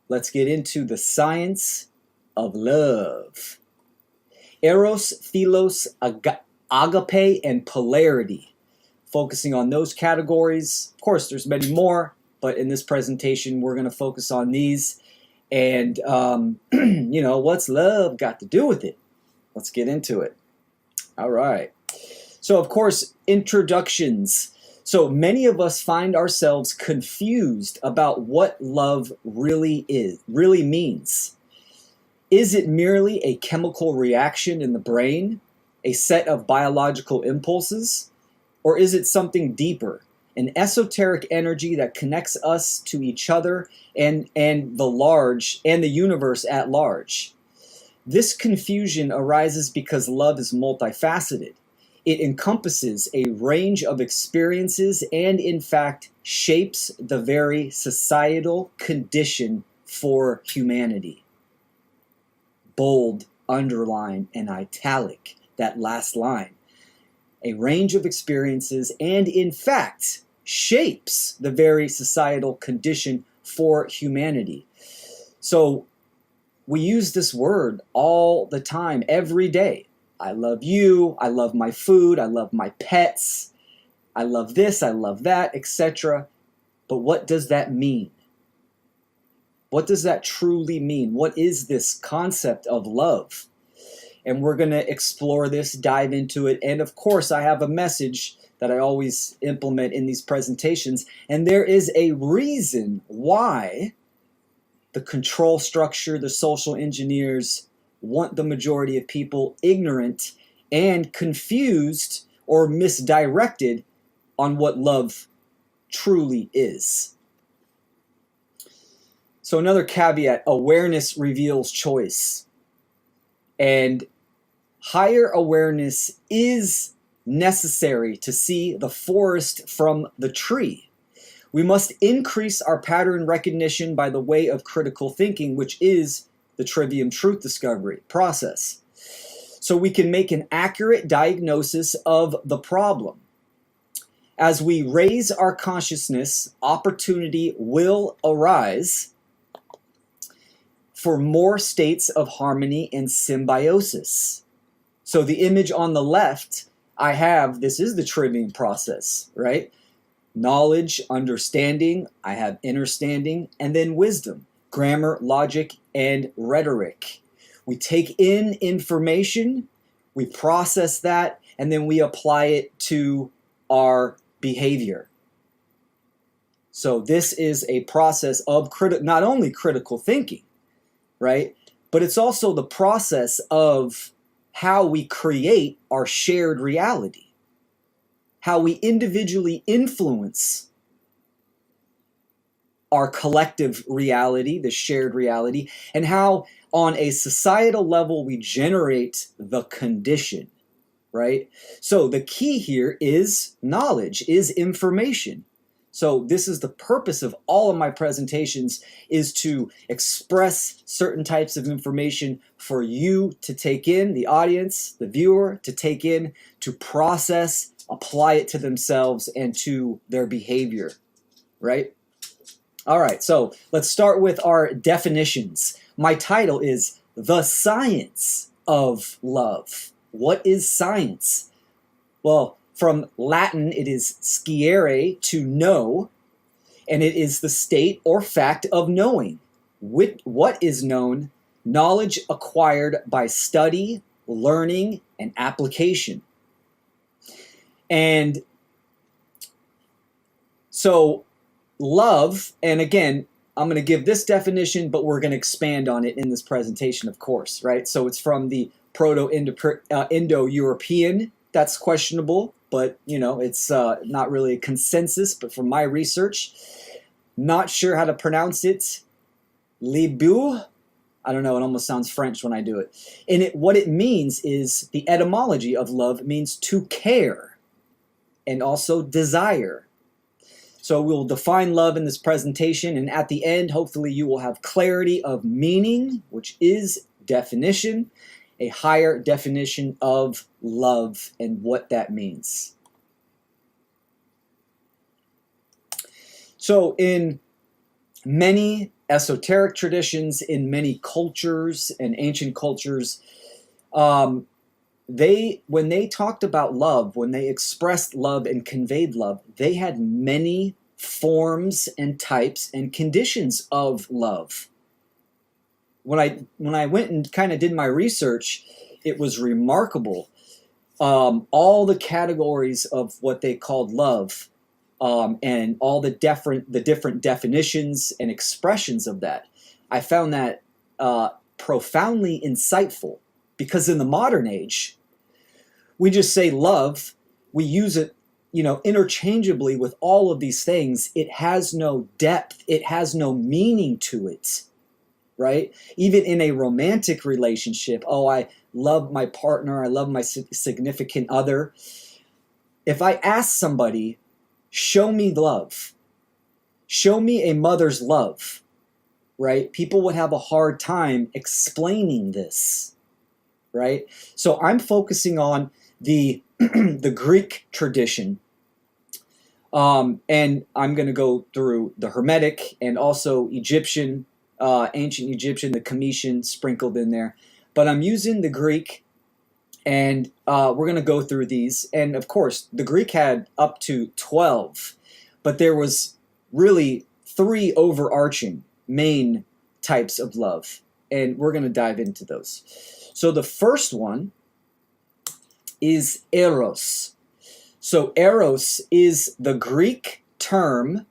let's get into the science of love. Eros, Philos, Agape, and polarity. Focusing on those categories. Of course, there's many more, but in this presentation, we're going to focus on these. And, what's love got to do with it? Let's get into it. All right. So, of course, introductions. So many of us find ourselves confused about what love really means. Is it merely a chemical reaction in the brain, a set of biological impulses, or is it something deeper, an esoteric energy that connects us to each other and the universe at large? This confusion arises because love is multifaceted. It encompasses a range of experiences and, in fact, shapes the very societal condition for humanity. Bold, underline, and italic, that last line. A range of experiences and, in fact, shapes the very societal condition for humanity. So we use this word all the time, every day. I love you, I love my food, I love my pets, I love this, I love that, etc. But what does that mean? What does that truly mean? What is this concept of love? And we're going to explore this, dive into it. And of course, I have a message that I always implement in these presentations. And there is a reason why the control structure, the social engineers want the majority of people ignorant and confused or misdirected on what love truly is. So another caveat, awareness reveals choice. And higher awareness is necessary to see the forest from the tree. We must increase our pattern recognition by the way of critical thinking, which is the trivium truth discovery process. So we can make an accurate diagnosis of the problem. As we raise our consciousness, opportunity will arise for more states of harmony and symbiosis. So the image on the left, I have, this is the trivium process, right? Knowledge, understanding, I have understanding, and then wisdom, grammar, logic, and rhetoric. We take in information, we process that, and then we apply it to our behavior. So this is a process of not only critical thinking, right? But it's also the process of how we create our shared reality, how we individually influence our collective reality, the shared reality, and how on a societal level we generate the condition, right? So the key here is knowledge, is information. So this is the purpose of all of my presentations, is to express certain types of information for you to take in, the audience, the viewer, to take in, to process, apply it to themselves and to their behavior, right? All right, so let's start with our definitions. My title is The Science of Love. What is science? Well, from Latin, it is sciere, to know, and it is the state or fact of knowing. What is known? Knowledge acquired by study, learning, and application. And so love, and again, I'm going to give this definition, but we're going to expand on it in this presentation, of course, right? So it's from the Proto-Indo-European. That's questionable, but it's not really a consensus. But from my research, not sure how to pronounce it. Libu, I don't know. It almost sounds French when I do it. And what it means is the etymology of love means to care, and also desire. So we'll define love in this presentation, and at the end, hopefully you will have clarity of meaning, which is definition, a higher definition of love and what that means. So in many esoteric traditions, in many cultures and ancient cultures, when they talked about love, when they expressed love and conveyed love, they had many forms and types and conditions of love. When I went and kind of did my research, it was remarkable. All the categories of what they called love, and all the different definitions and expressions of that. I found that profoundly insightful, because in the modern age, we just say love. We use it, interchangeably with all of these things. It has no depth. It has no meaning to it, right? Even in a romantic relationship, I love my partner, I love my significant other. If I ask somebody, show me love, show me a mother's love, right? People would have a hard time explaining this, right? So I'm focusing on the the Greek tradition, and I'm going to go through the Hermetic and also Egyptian, ancient Egyptian, the Cometian sprinkled in there. But I'm using the Greek, and we're going to go through these. And of course, the Greek had up to 12, but there was really 3 overarching main types of love. And we're going to dive into those. So the first one is Eros. So Eros is the Greek term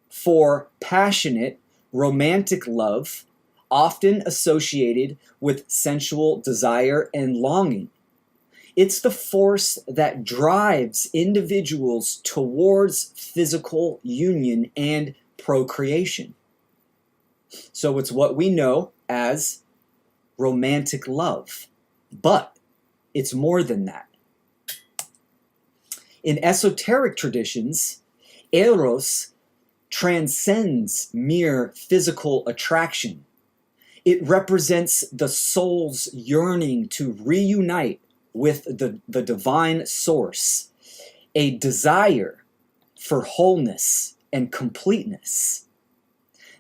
for passionate, romantic love, often associated with sensual desire and longing. It's the force that drives individuals towards physical union and procreation. So it's what we know as romantic love, but it's more than that. In esoteric traditions, Eros transcends mere physical attraction. It represents the soul's yearning to reunite with the divine source, a desire for wholeness and completeness.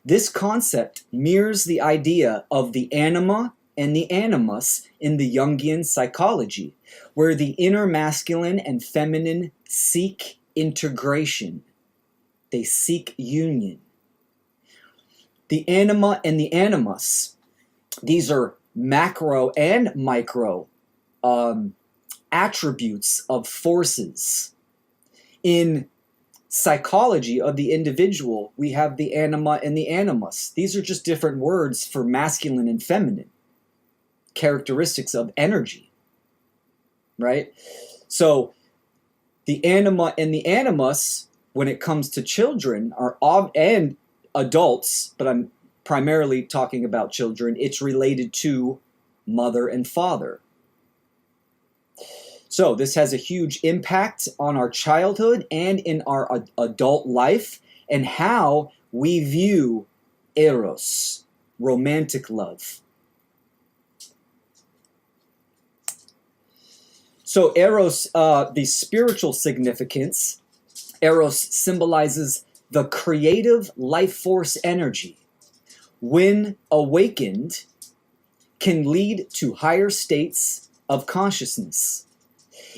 This concept mirrors the idea of the anima and the animus in the Jungian psychology, where the inner masculine and feminine seek integration. They seek union. The anima and the animus, these are macro and micro attributes of forces. In psychology of the individual, we have the anima and the animus. These are just different words for masculine and feminine characteristics of energy, right? So the anima and the animus, when it comes to children and adults, but I'm primarily talking about children, it's related to mother and father. So this has a huge impact on our childhood and in our adult life, and how we view Eros, romantic love. So Eros, the spiritual significance, Eros symbolizes the creative life force energy. When awakened, can lead to higher states of consciousness.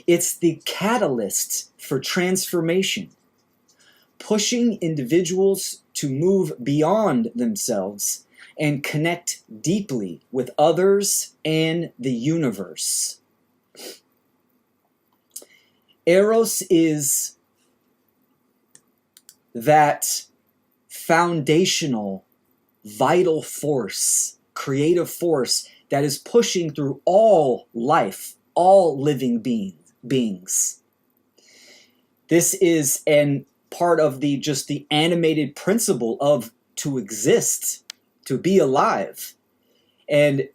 It's the catalyst for transformation, pushing individuals to move beyond themselves and connect deeply with others and the universe. Eros is that foundational, vital force, creative force that is pushing through all life, all living beings. This is part of the animated principle of to exist, to be alive. And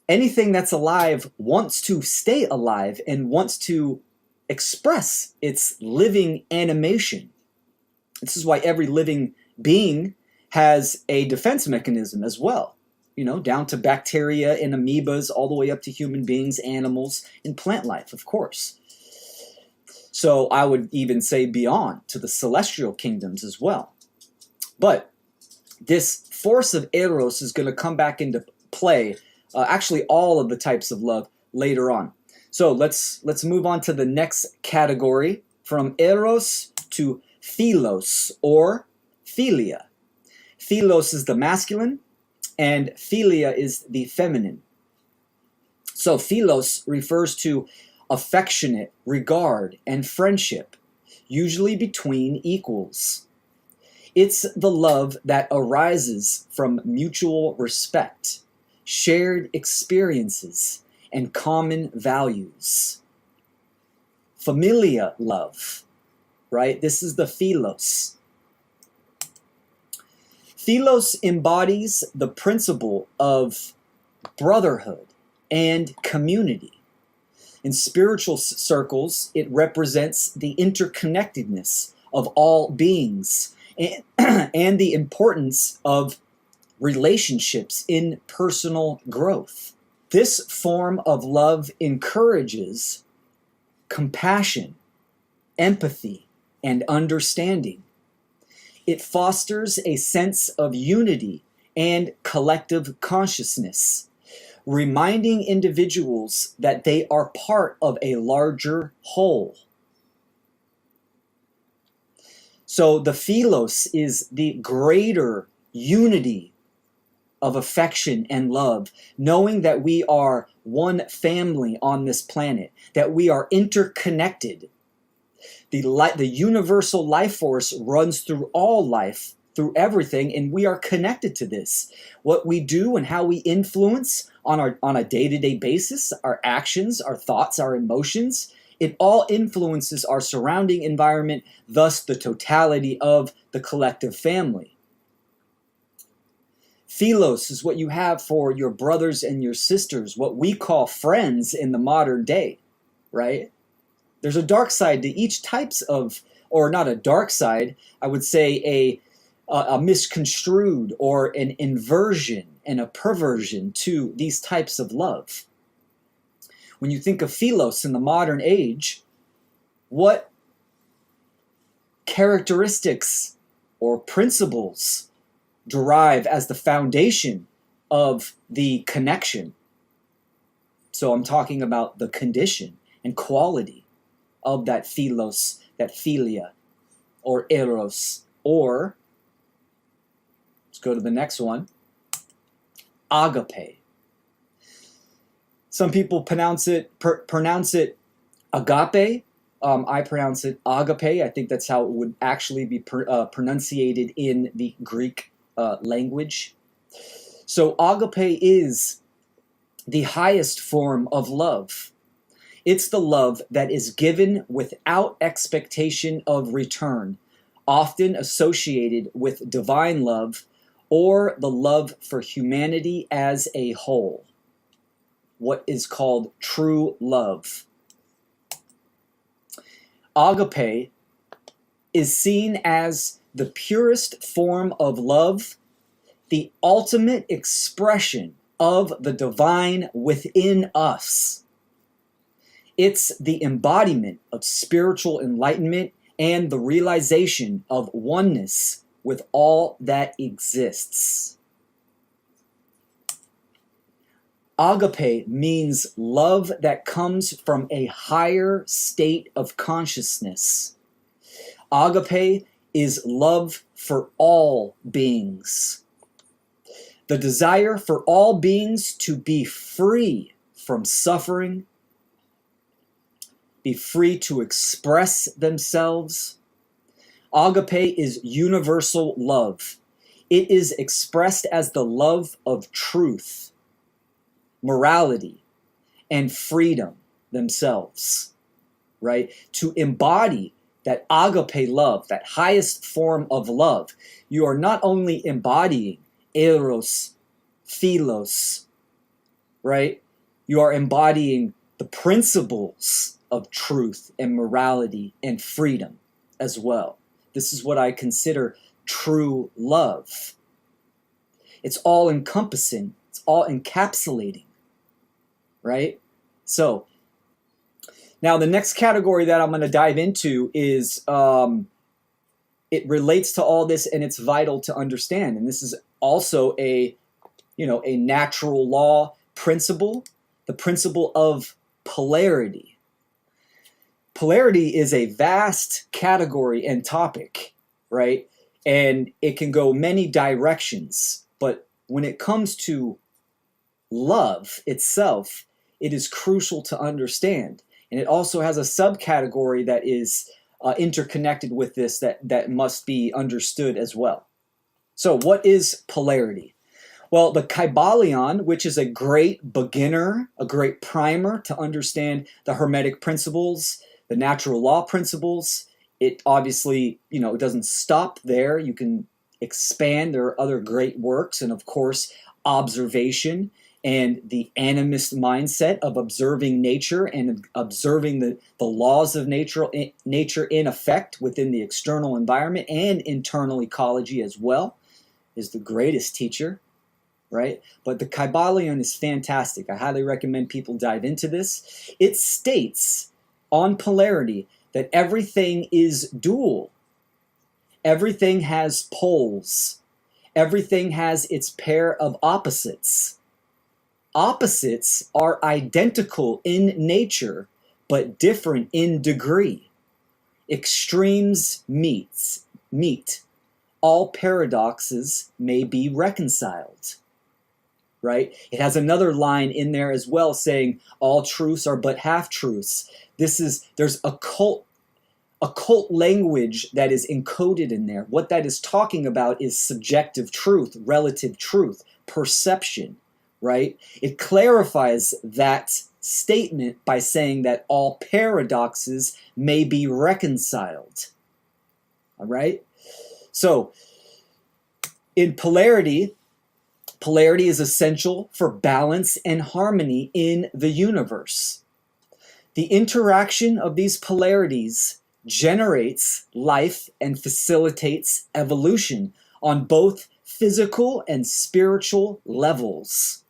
anything that's alive wants to stay alive and wants to express its living animation. This is why every living being has a defense mechanism as well, down to bacteria and amoebas, all the way up to human beings, animals, and plant life, of course. So I would even say beyond to the celestial kingdoms as well. But this force of Eros is going to come back into play, actually all of the types of love later on. So let's move on to the next category, from Eros to Philos, or philia. Philos is the masculine, and philia is the feminine. So Philos refers to affectionate regard and friendship, usually between equals. It's the love that arises from mutual respect, shared experiences, and common values. Familia love, right? This is the Philos. Philos embodies the principle of brotherhood and community. In spiritual circles, it represents the interconnectedness of all beings and the importance of relationships in personal growth. This form of love encourages compassion, empathy, and understanding. It fosters a sense of unity and collective consciousness, reminding individuals that they are part of a larger whole. So the Philos is the greater unity of affection and love, knowing that we are one family on this planet, that we are interconnected. The universal life force runs through all life, through everything, and we are connected to this. What we do and how we influence on a day-to-day basis, our actions, our thoughts, our emotions, it all influences our surrounding environment, thus the totality of the collective family. Philos is what you have for your brothers and your sisters, what we call friends in the modern day, right? There's a dark side to each types of, or not a dark side, I would say a misconstrued or an inversion and a perversion to these types of love. When you think of Philos in the modern age, what characteristics or principles derive as the foundation of the connection? So I'm talking about the condition and quality of that Philos, that philia, or Eros, or, let's go to the next one, Agape. Some people pronounce it Agape. I pronounce it Agape. I think that's how it would actually be pronunciated in the Greek language. So Agape is the highest form of love. It's the love that is given without expectation of return, often associated with divine love or the love for humanity as a whole, what is called true love. Agape is seen as the purest form of love, the ultimate expression of the divine within us. It's the embodiment of spiritual enlightenment and the realization of oneness with all that exists. Agape means love that comes from a higher state of consciousness. Agape is love for all beings. The desire for all beings to be free from suffering, be free to express themselves. Agape is universal love. It is expressed as the love of truth, morality, and freedom themselves, right? To embody that agape love, that highest form of love, you are not only embodying Eros, Philos, right? You are embodying the principles of truth and morality and freedom as well. This is what I consider true love. It's all encompassing, it's all encapsulating, right? So, now the next category that I'm going to dive into is, it relates to all this and it's vital to understand. And this is also a natural law principle, the principle of polarity. Polarity is a vast category and topic, right? And it can go many directions. But when it comes to love itself, it is crucial to understand. And it also has a subcategory that is interconnected with this that must be understood as well. So what is polarity? Well, the Kybalion, which is a great beginner, a great primer to understand the Hermetic principles, the natural law principles, it obviously, it doesn't stop there. You can expand. There are other great works, and of course, observation and the animist mindset of observing nature and observing the laws of nature in effect within the external environment and internal ecology as well is the greatest teacher, right? But the Kybalion is fantastic. I highly recommend people dive into this. It states on polarity that everything is dual. Everything has poles. Everything has its pair of opposites. Opposites are identical in nature, but different in degree. Extremes meet. All paradoxes may be reconciled. Right? It has another line in there as well saying all truths are but half-truths. There's occult language that is encoded in there. What that is talking about is subjective truth, relative truth, perception, right? It clarifies that statement by saying that all paradoxes may be reconciled. All right? So, in polarity is essential for balance and harmony in the universe. The interaction of these polarities generates life and facilitates evolution on both physical and spiritual levels.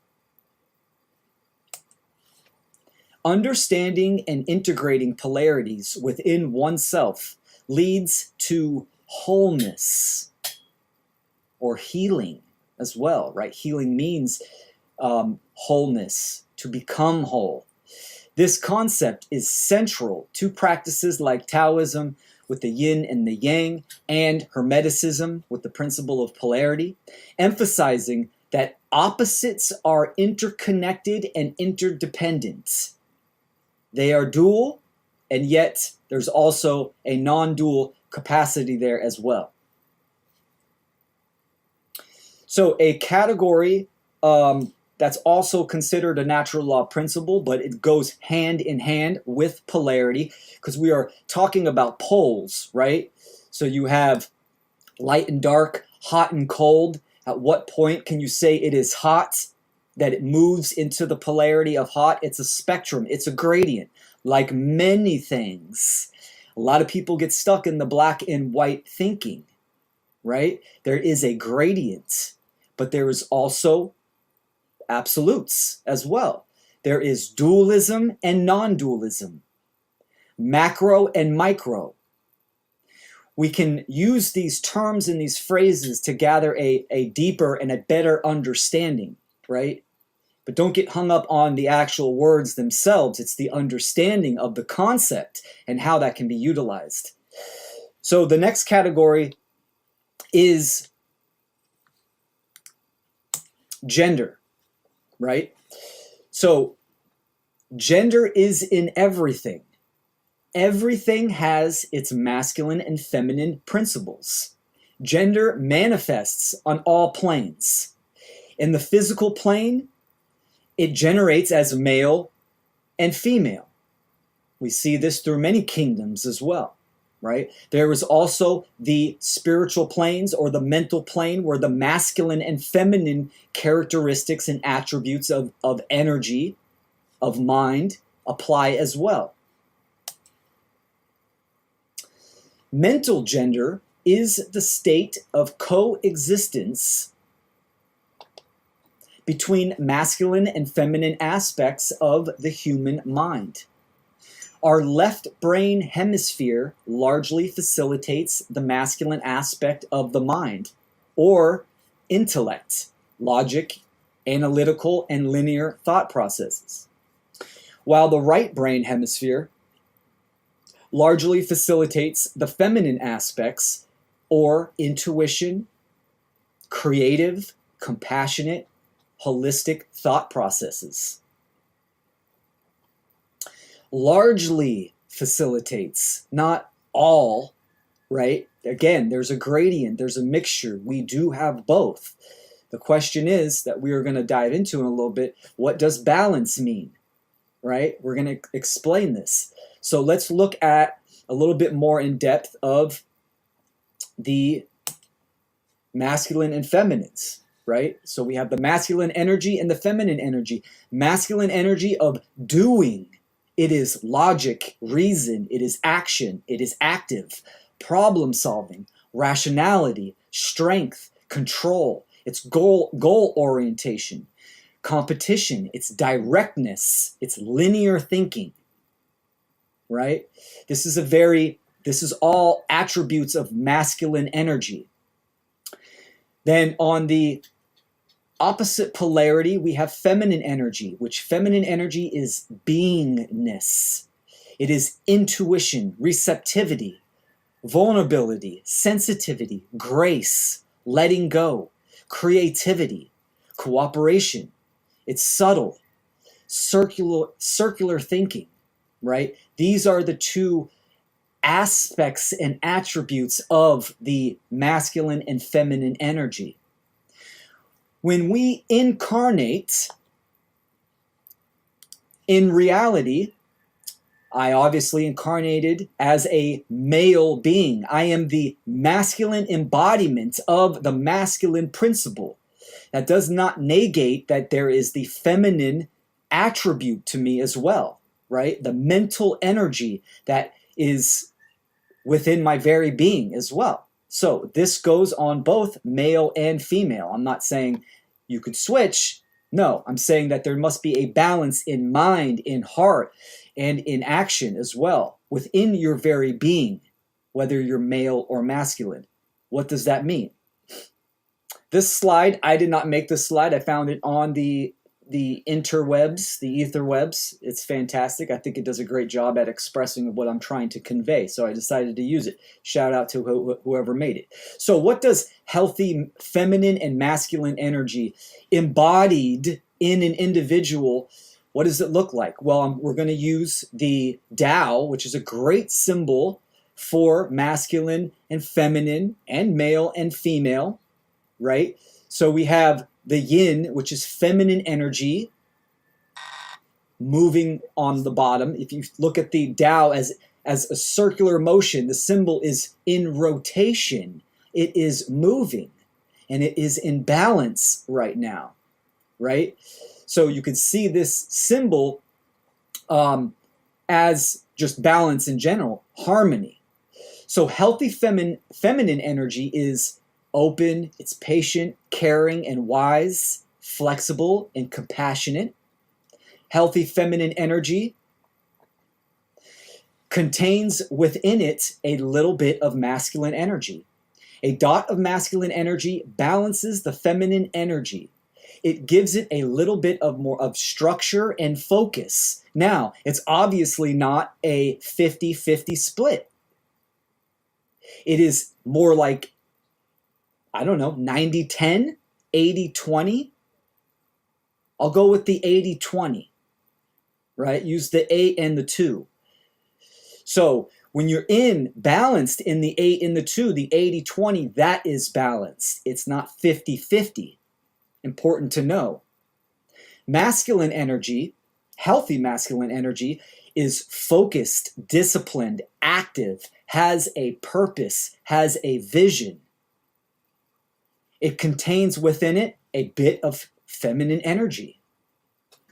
Understanding and integrating polarities within oneself leads to wholeness or healing as well, right? Healing means wholeness, to become whole. This concept is central to practices like Taoism with the yin and the yang and Hermeticism with the principle of polarity, emphasizing that opposites are interconnected and interdependent. They are dual, and yet there's also a non-dual capacity there as well. So a category that's also considered a natural law principle, but it goes hand in hand with polarity because we are talking about poles, right? So you have light and dark, hot and cold. At what point can you say it is hot, that it moves into the polarity of hot? It's a spectrum. It's a gradient. Like many things, a lot of people get stuck in the black and white thinking, right? There is a gradient, but there is also absolutes as well. There is dualism and non-dualism, macro and micro. We can use these terms and these phrases to gather a deeper and a better understanding, right? But don't get hung up on the actual words themselves. It's the understanding of the concept and how that can be utilized. So the next category is gender, right? So gender is in everything. Everything has its masculine and feminine principles. Gender manifests on all planes. In the physical plane, it generates as male and female. We see this through many kingdoms as well, right? There is also the spiritual planes or the mental plane where the masculine and feminine characteristics and attributes of energy, of mind, apply as well. Mental gender is the state of coexistence between masculine and feminine aspects of the human mind. Our left brain hemisphere largely facilitates the masculine aspect of the mind, or intellect, logic, analytical, and linear thought processes. While the right brain hemisphere largely facilitates the feminine aspects or intuition, creative, compassionate, holistic thought processes. Largely facilitates, not all, right? Again, there's a gradient, there's a mixture. We do have both. The question is that we are going to dive into in a little bit, what does balance mean, right? We're going to explain this. So let's look at a little bit more in depth of the masculine and feminines, right? So we have the masculine energy and the feminine energy. Masculine energy of doing. It is logic, reason, it is action, it is active, problem solving, rationality, strength, control. It's goal orientation, competition, it's directness, it's linear thinking, right? This is all attributes of masculine energy. Then on the opposite polarity, we have feminine energy, which feminine energy is beingness. It is intuition, receptivity, vulnerability, sensitivity, grace, letting go, creativity, cooperation. It's subtle, circular thinking, right? These are the two aspects and attributes of the masculine and feminine energy. When we incarnate in reality, I obviously incarnated as a male being. I am the masculine embodiment of the masculine principle. That does not negate that there is the feminine attribute to me as well, right? The mental energy that is within my very being as well. So this goes on both male and female. I'm not saying you could switch. No, I'm saying that there must be a balance in mind, in heart, and in action as well, within your very being, whether you're male or masculine. What does that mean? This slide, I did not make this slide. I found it on the interwebs, the etherwebs. It's fantastic. I think it does a great job at expressing what I'm trying to convey. So I decided to use it. Shout out to whoever made it. So what does healthy feminine and masculine energy embodied in an individual, what does it look like? Well, we're going to use the Tao, which is a great symbol for masculine and feminine and male and female, right? So we have the yin, which is feminine energy, moving on the bottom. If you look at the Tao as a circular motion, the symbol is in rotation. It is moving, and it is in balance right now, right? So you can see this symbol as just balance in general, harmony. So healthy feminine energy is open, it's patient, caring, and wise, flexible, and compassionate. Healthy feminine energy contains within it a little bit of masculine energy. A dot of masculine energy balances the feminine energy. It gives it a little bit of more of structure and focus. Now, it's obviously not a 50-50 split. It is more like, I don't know, 90-10, 80-20. I'll go with the 80-20, right? Use the 8 and the 2. So when you're balanced in the 8 and the 2, the 80-20, that is balanced. It's not 50-50. Important to know. Masculine energy, healthy masculine energy, is focused, disciplined, active, has a purpose, has a vision. It contains within it a bit of feminine energy.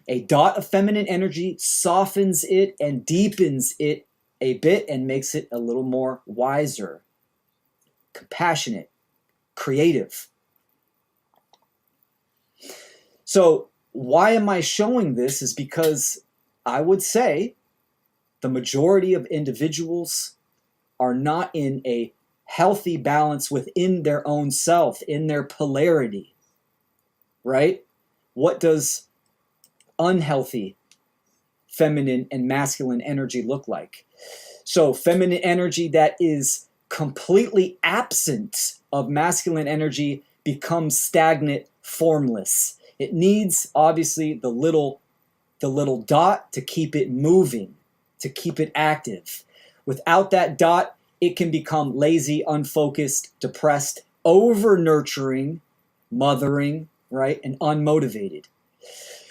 A dot of feminine energy softens it and deepens it a bit and makes it a little more wiser, compassionate, creative. So why am I showing this is because I would say the majority of individuals are not in a healthy balance within their own self, in their polarity, right? What does unhealthy feminine and masculine energy look like? So feminine energy that is completely absent of masculine energy becomes stagnant, formless. It needs, obviously, the little dot to keep it moving, to keep it active. Without that dot, it can become lazy, unfocused, depressed, over-nurturing, mothering, right, and unmotivated.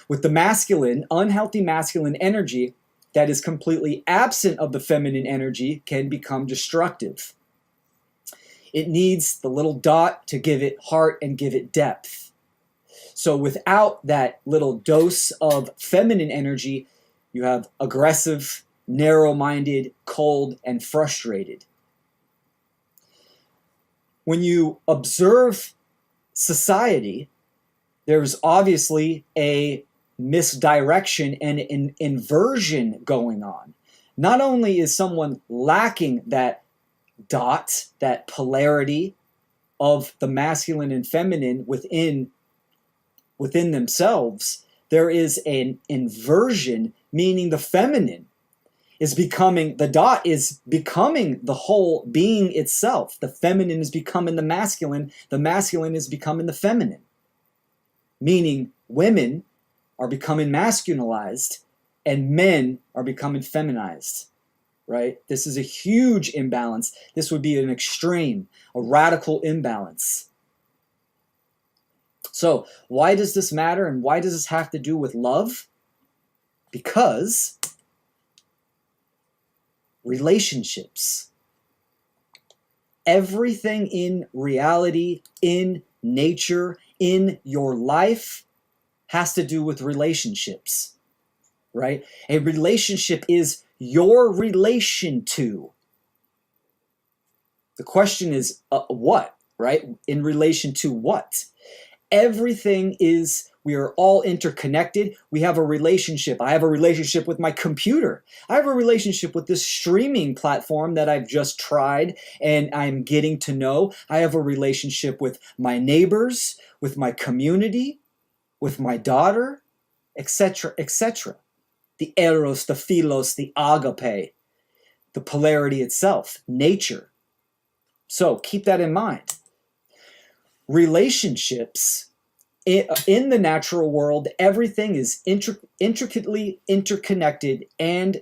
With the masculine, unhealthy masculine energy that is completely absent of the feminine energy can become destructive. It needs the little dot to give it heart and give it depth. So without that little dose of feminine energy, you have aggressive, narrow-minded, cold, and frustrated. When you observe society, there's obviously a misdirection and an inversion going on. Not only is someone lacking that dot, that polarity of the masculine and feminine within themselves, there is an inversion, meaning the feminine is becoming, the dot is becoming the whole being itself. The feminine is becoming the masculine is becoming the feminine. Meaning women are becoming masculinized and men are becoming feminized, right? This is a huge imbalance. This would be an extreme, a radical imbalance. So why does this matter, and why does this have to do with love? Because relationships. Everything in reality, in nature, in your life has to do with relationships, right? A relationship is your relation to. The question is what, right? In relation to what? Everything is, we are all interconnected. We have a relationship. I have a relationship with my computer. I have a relationship with this streaming platform that I've just tried and I'm getting to know. I have a relationship with my neighbors, with my community, with my daughter, etc., etc. The Eros, the Philos, the Agape, the polarity itself, nature. So keep that in mind. Relationships, in the natural world, everything is intricately interconnected and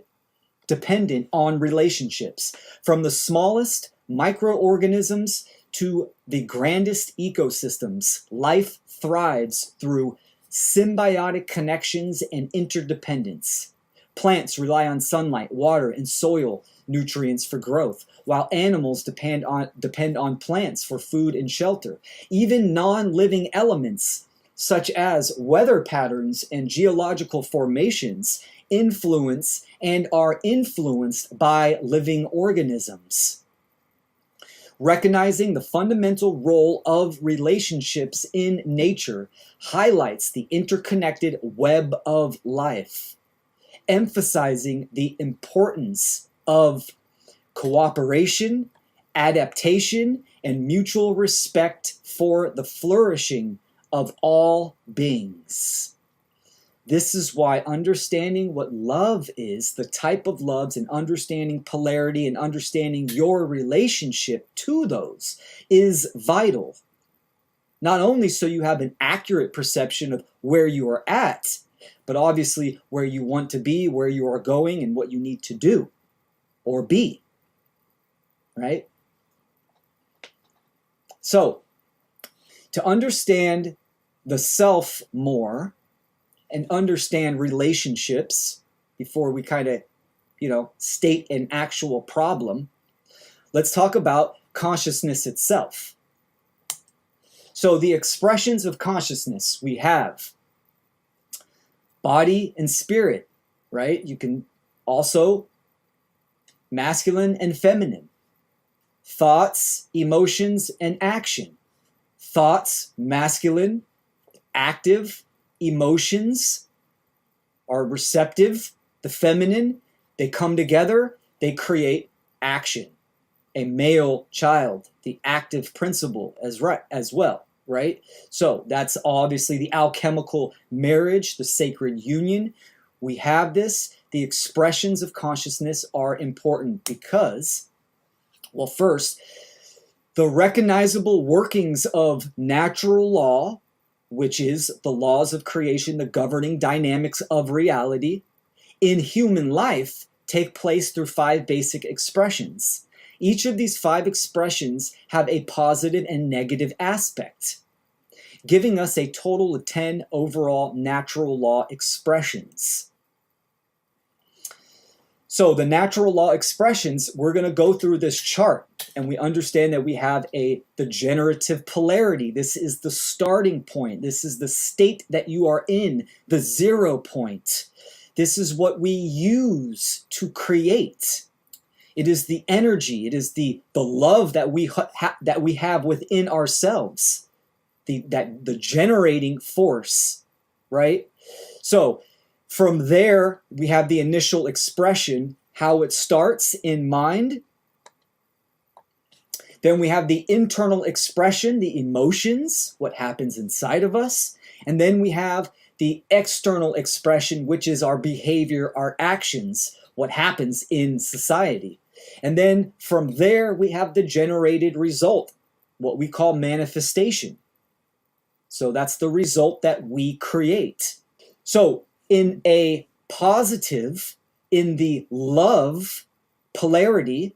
dependent on relationships. From the smallest microorganisms to the grandest ecosystems, life thrives through symbiotic connections and interdependence. Plants rely on sunlight, water, and soil nutrients for growth, while animals depend on plants for food and shelter. Even non-living elements, such as weather patterns and geological formations, influence and are influenced by living organisms. Recognizing the fundamental role of relationships in nature highlights the interconnected web of life, emphasizing the importance of cooperation, adaptation, and mutual respect for the flourishing of all beings. This is why understanding what love is, the type of loves, and understanding polarity and understanding your relationship to those is vital. Not only so you have an accurate perception of where you are at, but obviously where you want to be, where you are going, and what you need to do or be, right? So, to understand the self more and understand relationships before we kind of, state an actual problem, let's talk about consciousness itself. So the expressions of consciousness we have body and spirit, right? You can also masculine and feminine, thoughts, emotions, and action. Thoughts, masculine, active, emotions are receptive, the feminine, they come together, they create action. a male child, the active principle as well, right? So that's obviously the alchemical marriage, the sacred union. We have this. The expressions of consciousness are important because, well, first, the recognizable workings of natural law, which is the laws of creation, the governing dynamics of reality, in human life take place through 5 basic expressions. Each of these 5 expressions have a positive and negative aspect, giving us a total of 10 overall natural law expressions. So the natural law expressions, we're going to go through this chart, and we understand that we have the generative polarity. This is the starting point. This is the state that you are in, the 0 point. This is what we use to create. It is the energy. It is the love that we have within ourselves, the generating force, right? So from there, we have the initial expression, how it starts in mind. Then we have the internal expression, the emotions, what happens inside of us. And then we have the external expression, which is our behavior, our actions, what happens in society. And then from there, we have the generated result, what we call manifestation. So that's the result that we create. So in a positive, in the love polarity,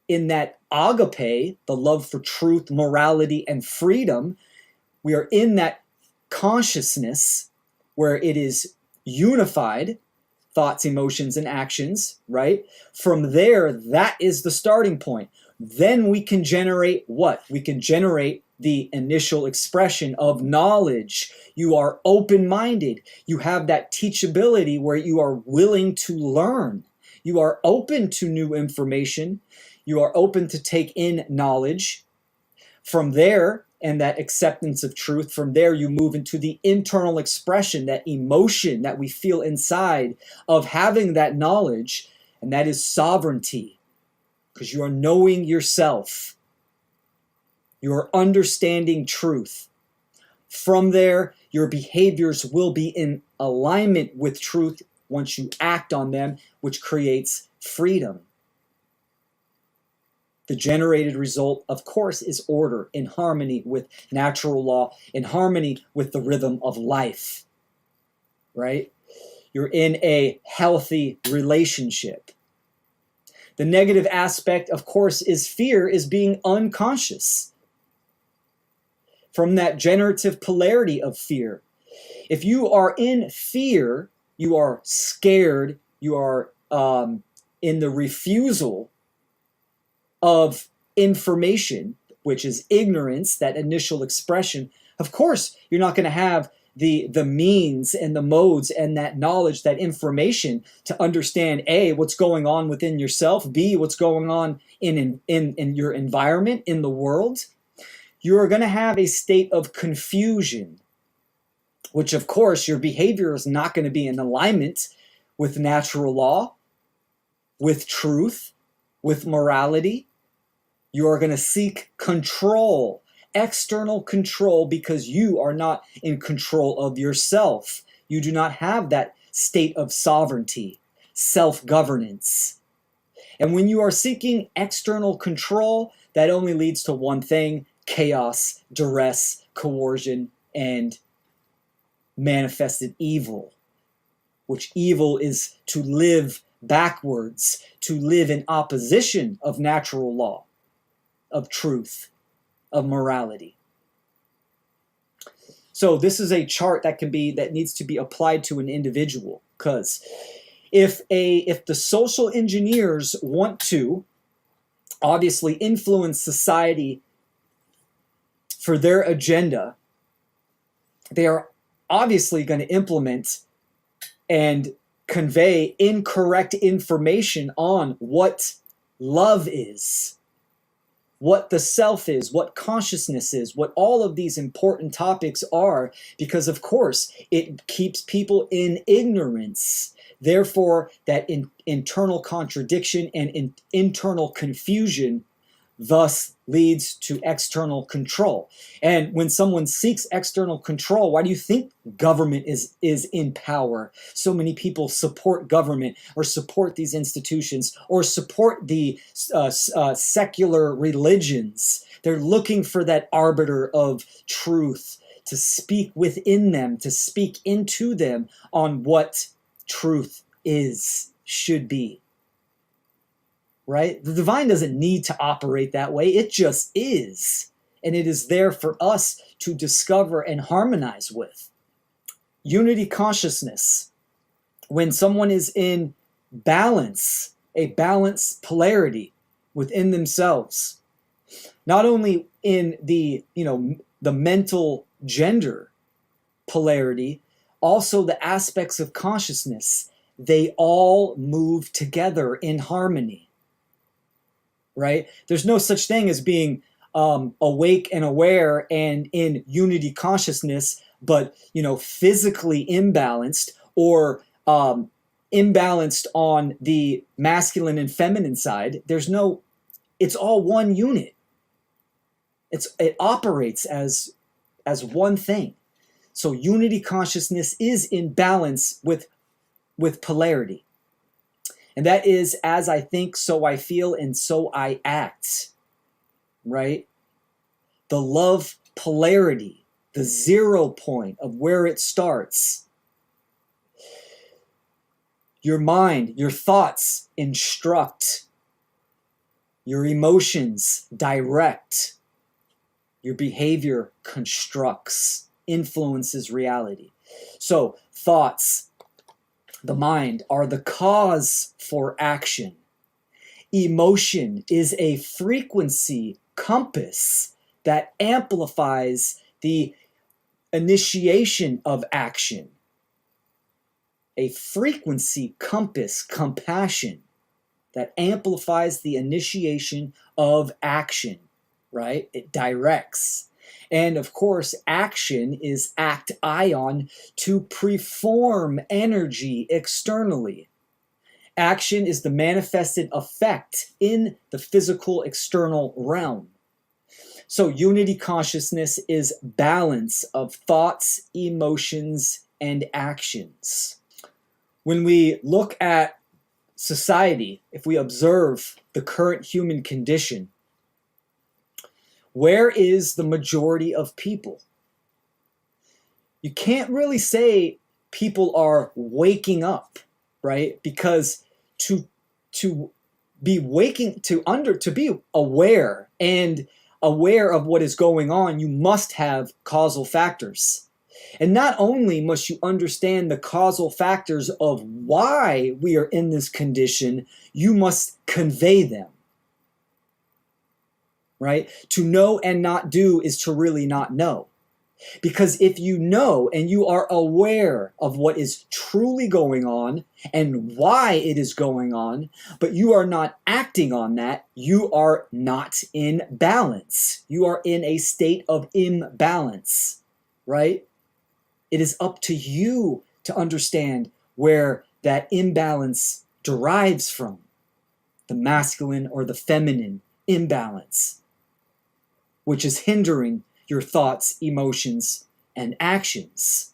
in that agape, the love for truth, morality, and freedom, we are in that consciousness where it is unified, thoughts, emotions, and actions, right? From there, that is the starting point. Then we can generate what? We can generate the initial expression of knowledge. You are open-minded. You have that teachability where you are willing to learn. You are open to new information. You are open to take in knowledge. From there, and that acceptance of truth, from there you move into the internal expression, that emotion that we feel inside of having that knowledge, and that is sovereignty, because you are knowing yourself. You are understanding truth. From there, your behaviors will be in alignment with truth once you act on them, which creates freedom. The generated result, of course, is order, in harmony with natural law, in harmony with the rhythm of life, right? You're in a healthy relationship. The negative aspect, of course, is fear, is being unconscious. From that generative polarity of fear. If you are in fear, you are scared, you are in the refusal of information, which is ignorance, that initial expression. Of course, you're not going to have the means and the modes and that knowledge, that information to understand A, what's going on within yourself, B, what's going on in your environment, in the world. You're going to have a state of confusion, which of course your behavior is not going to be in alignment with natural law, with truth, with morality. You are going to seek control, external control, because you are not in control of yourself. You do not have that state of sovereignty, self-governance. And when you are seeking external control, that only leads to one thing: chaos, duress, coercion, and manifested evil, which evil is to live backwards, to live in opposition of natural law, of truth, of morality. So this is a chart that needs to be applied to an individual, because if the social engineers want to obviously influence society for their agenda, they are obviously going to implement and convey incorrect information on what love is, what the self is, what consciousness is, what all of these important topics are, because of course it keeps people in ignorance. Therefore, that internal contradiction and internal confusion thus leads to external control. And when someone seeks external control, why do you think government is in power? So many people support government or support these institutions or support the secular religions. They're looking for that arbiter of truth to speak within them, to speak into them on what truth is, should be. Right? The divine doesn't need to operate that way. It just is. And it is there for us to discover and harmonize with. Unity consciousness. When someone is in balance, a balanced polarity within themselves, not only in the, the mental gender polarity, also the aspects of consciousness, they all move together in harmony. Right? There's no such thing as being awake and aware and in unity consciousness, but physically imbalanced or imbalanced on the masculine and feminine side. It's all one unit. It operates as one thing. So unity consciousness is in balance with polarity. And that is, as I think, so I feel, and so I act, right? The love polarity, the 0 point of where it starts. Your mind, your thoughts instruct. Your emotions direct. Your behavior constructs, influences reality. So thoughts, the mind, are the cause for action. Emotion is a frequency compass that amplifies the initiation of action. A frequency compass, compassion, that amplifies the initiation of action, right? It directs. And of course, action is act ion to preform energy externally. Action is the manifested effect in the physical external realm. So unity consciousness is balance of thoughts, emotions, and actions. When we look at society, if we observe the current human condition, where is the majority of people? You can't really say people are waking up, right? Because to be aware and aware of what is going on, you must have causal factors. And not only must you understand the causal factors of why we are in this condition, you must convey them. Right? To know and not do is to really not know. Because if you know and you are aware of what is truly going on and why it is going on, but you are not acting on that, you are not in balance. You are in a state of imbalance, right? It is up to you to understand where that imbalance derives from, the masculine or the feminine imbalance, which is hindering your thoughts, emotions, and actions.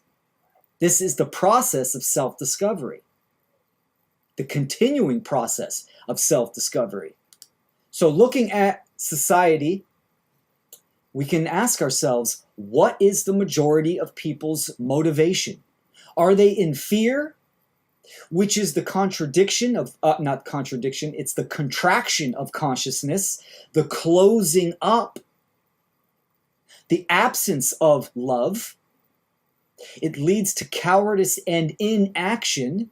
This is the process of self-discovery, the continuing process of self-discovery. So looking at society, we can ask ourselves, what is the majority of people's motivation? Are they in fear, which is the contradiction of, not contradiction, it's the contraction of consciousness, the closing up, the absence of love. It leads to cowardice and inaction.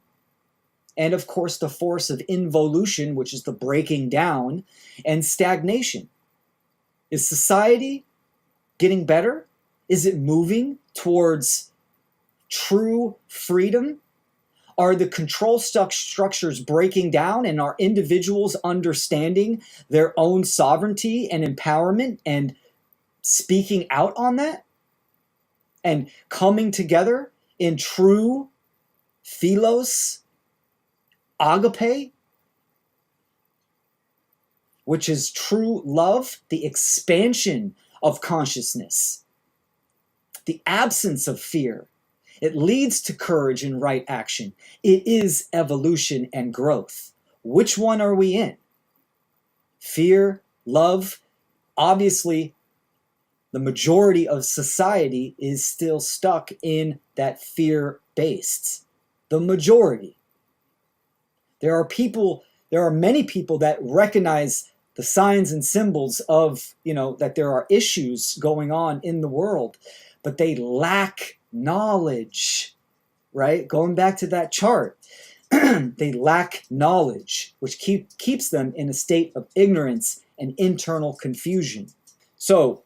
And of course, the force of involution, which is the breaking down, and stagnation. Is society getting better? Is it moving towards true freedom? Are the control structures breaking down and are individuals understanding their own sovereignty and empowerment and speaking out on that and coming together in true Philos, Agape? which is true love, the expansion of consciousness, the absence of fear. It leads to courage and right action. It is evolution and growth. Which one are we in? Fear, love? Obviously, the majority of society is still stuck in that fear-based. The majority. There are many people that recognize the signs and symbols of, that there are issues going on in the world, but they lack knowledge, right? Going back to that chart, they lack knowledge, which keeps them in a state of ignorance and internal confusion. So,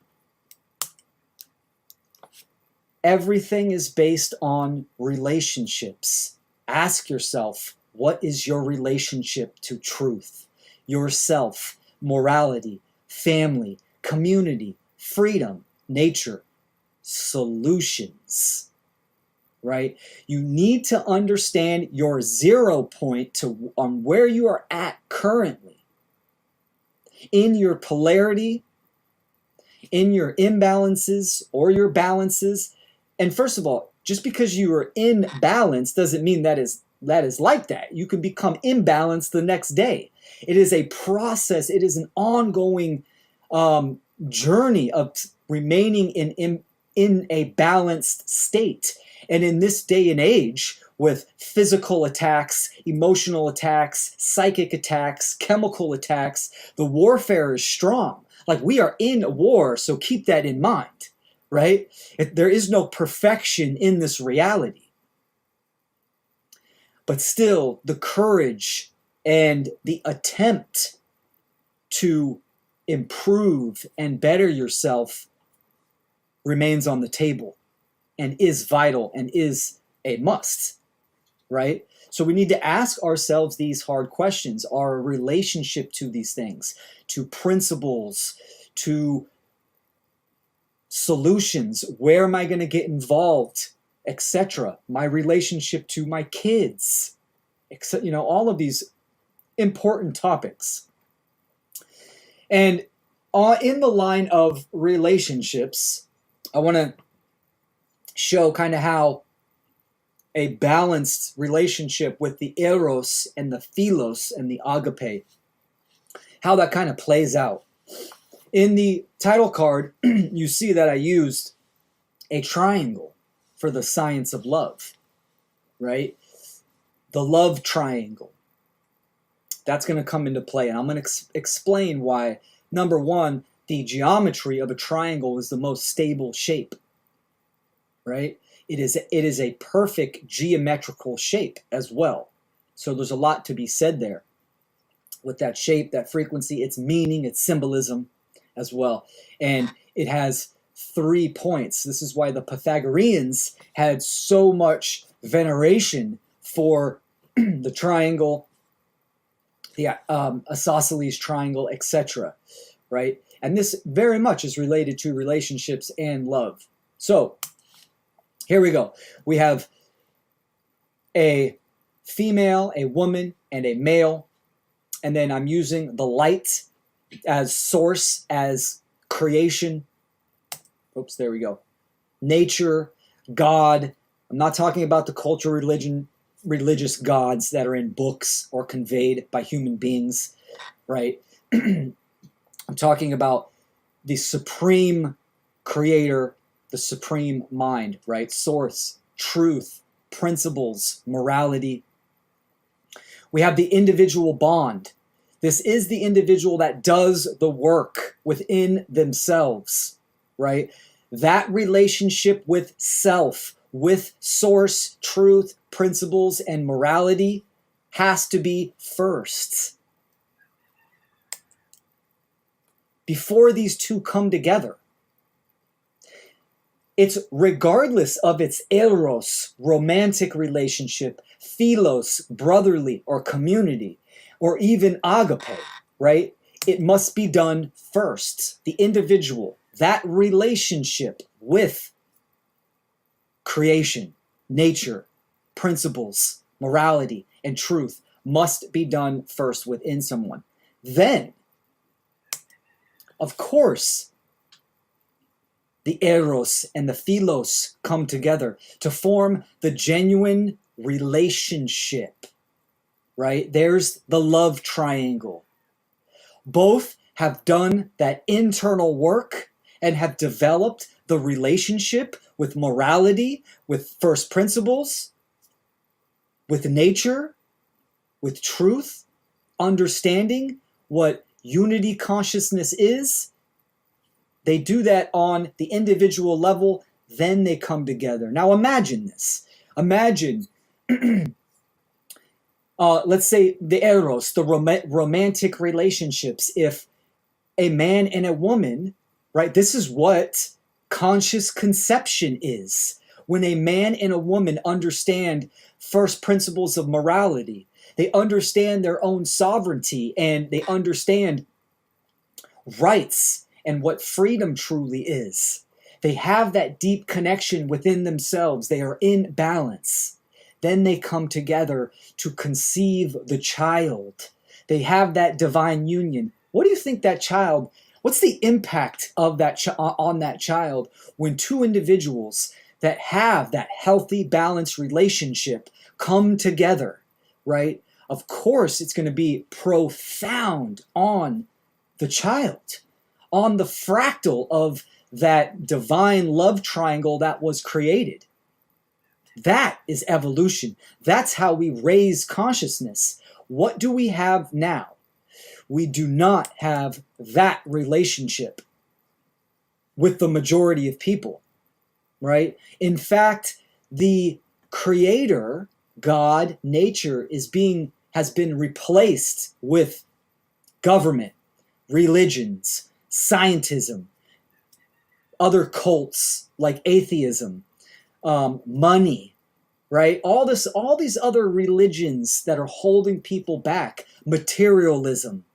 everything is based on relationships. Ask yourself, what is your relationship to truth, yourself, morality, family, community, freedom, nature, solutions, right? You need to understand your 0 point on where you are at currently in your polarity, in your imbalances or your balances. And first of all, just because you are in balance doesn't mean that is like that. You can become imbalanced the next day. It is a process. It is an ongoing journey of remaining in a balanced state. And in this day and age, with physical attacks, emotional attacks, psychic attacks, chemical attacks, the warfare is strong. Like, we are in a war, so keep that in mind, right? There is no perfection in this reality. But still, the courage and the attempt to improve and better yourself remains on the table and is vital and is a must, right? So we need to ask ourselves these hard questions. Our relationship to these things, to principles, to solutions, where am I going to get involved, etc. My relationship to my kids, all of these important topics. And in the line of relationships, I want to show kind of how a balanced relationship with the Eros and the Philos and the Agape, how that kind of plays out. In the title card, you see that I used a triangle for the science of love, right? The love triangle. That's going to come into play, and I'm going to explain why, number one, the geometry of a triangle is the most stable shape, right? It is a perfect geometrical shape as well. So there's a lot to be said there with that shape, that frequency, its meaning, its symbolism as well. And it has 3 points. This is why the Pythagoreans had so much veneration for the triangle, the isosceles triangle, etc., right? And this very much is related to relationships and love. So here we go. We have a female, a woman, and a male. And then I'm using the light as source, as creation. Oops, there we go. Nature, God. I'm not talking about the cultural religious gods that are in books or conveyed by human beings, right? I'm talking about the supreme creator, the supreme mind, right? Source, truth, principles, morality. We have the individual bond. This is the individual that does the work within themselves, right? That relationship with self, with source, truth, principles, and morality has to be first. Before these two come together, it's regardless of its eros, romantic relationship, philos, brotherly or community, or even agape, right? It must be done first. The individual, that relationship with creation, nature, principles, morality, and truth must be done first within someone. Then of course, the Eros and the Philos come together to form the genuine relationship, right? There's the love triangle. Both have done that internal work and have developed the relationship with morality, with first principles, with nature, with truth, understanding what unity consciousness is. They do that on the individual level, then they come together. Now imagine this. Imagine, let's say the Eros, the romantic relationships. If a man and a woman, right, this is what conscious conception is. When a man and a woman understand first principles of morality, they understand their own sovereignty, and they understand rights and what freedom truly is. They have that deep connection within themselves. They are in balance. Then they come together to conceive the child. They have that divine union. What do you think that child, what's the impact of that on that child when two individuals that have that healthy, balanced relationship come together, right? Of course, it's going to be profound on the child, on the fractal of that divine love triangle that was created. That is evolution. That's how we raise consciousness. What do we have now? We do not have that relationship with the majority of people, right? In fact, the creator, God, nature, has been replaced with government, religions, scientism, other cults like atheism, money, right? All these other religions that are holding people back, materialism,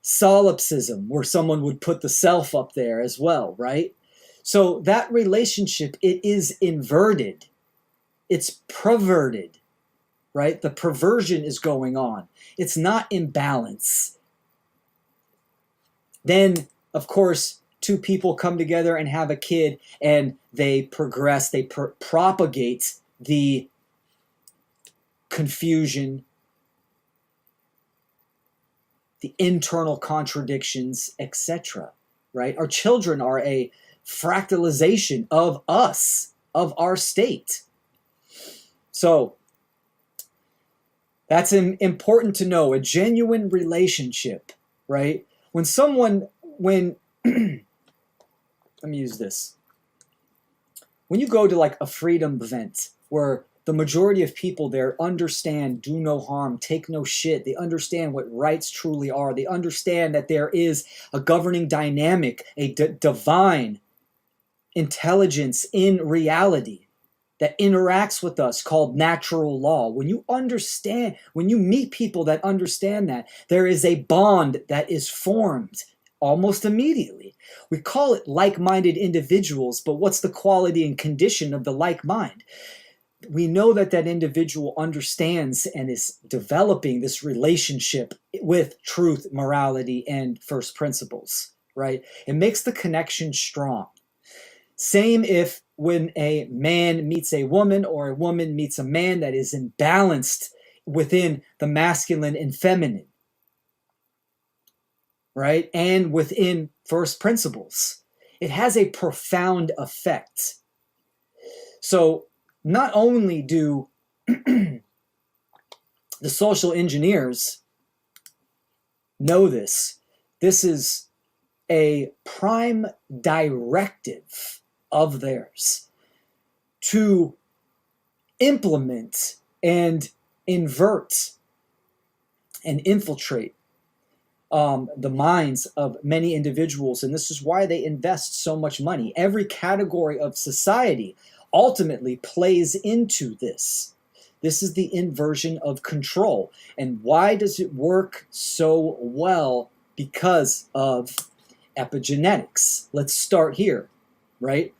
solipsism, where someone would put the self up there as well, right? So that relationship, it is inverted. It's perverted, right? The perversion is going on. It's not in balance. Then, of course, two people come together and have a kid, and they progress, they propagate the confusion, the internal contradictions, etc., right? Our children are a fractalization of us, of our state. So that's important to know. A genuine relationship, right? When let me use this. When you go to like a freedom event where the majority of people there understand do no harm, take no shit, they understand what rights truly are, they understand that there is a governing dynamic, a divine intelligence in reality that interacts with us called natural law. When you understand, when you meet people that understand that, there is a bond that is formed almost immediately. We call it like-minded individuals, but what's the quality and condition of the like mind? We know that that individual understands and is developing this relationship with truth, morality, and first principles, right? It makes the connection strong. Same if when a man meets a woman or a woman meets a man that is imbalanced within the masculine and feminine, right? And within first principles. It has a profound effect. So not only do the social engineers know this, this is a prime directive of theirs to implement and invert and infiltrate the minds of many individuals. And this is why they invest so much money. Every category of society ultimately plays into this. This is the inversion of control. And why does it work so well? Because of epigenetics. Let's start here, right?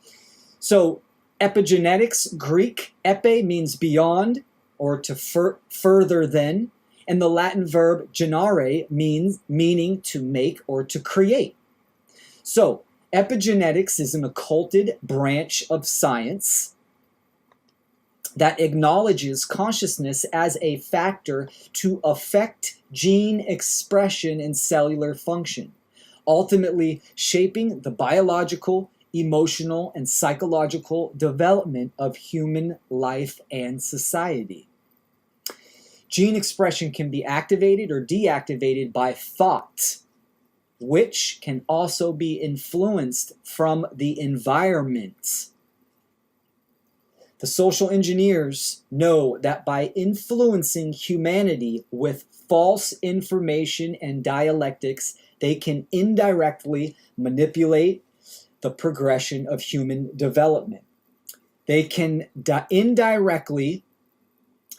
So epigenetics, Greek, epi means beyond or to further than, and the Latin verb generare meaning to make or to create. So, epigenetics is an occulted branch of science that acknowledges consciousness as a factor to affect gene expression and cellular function, ultimately shaping the biological, emotional, and psychological development of human life and society. Gene expression can be activated or deactivated by thought, which can also be influenced from the environment. The social engineers know that by influencing humanity with false information and dialectics, they can indirectly manipulate the progression of human development. They can indirectly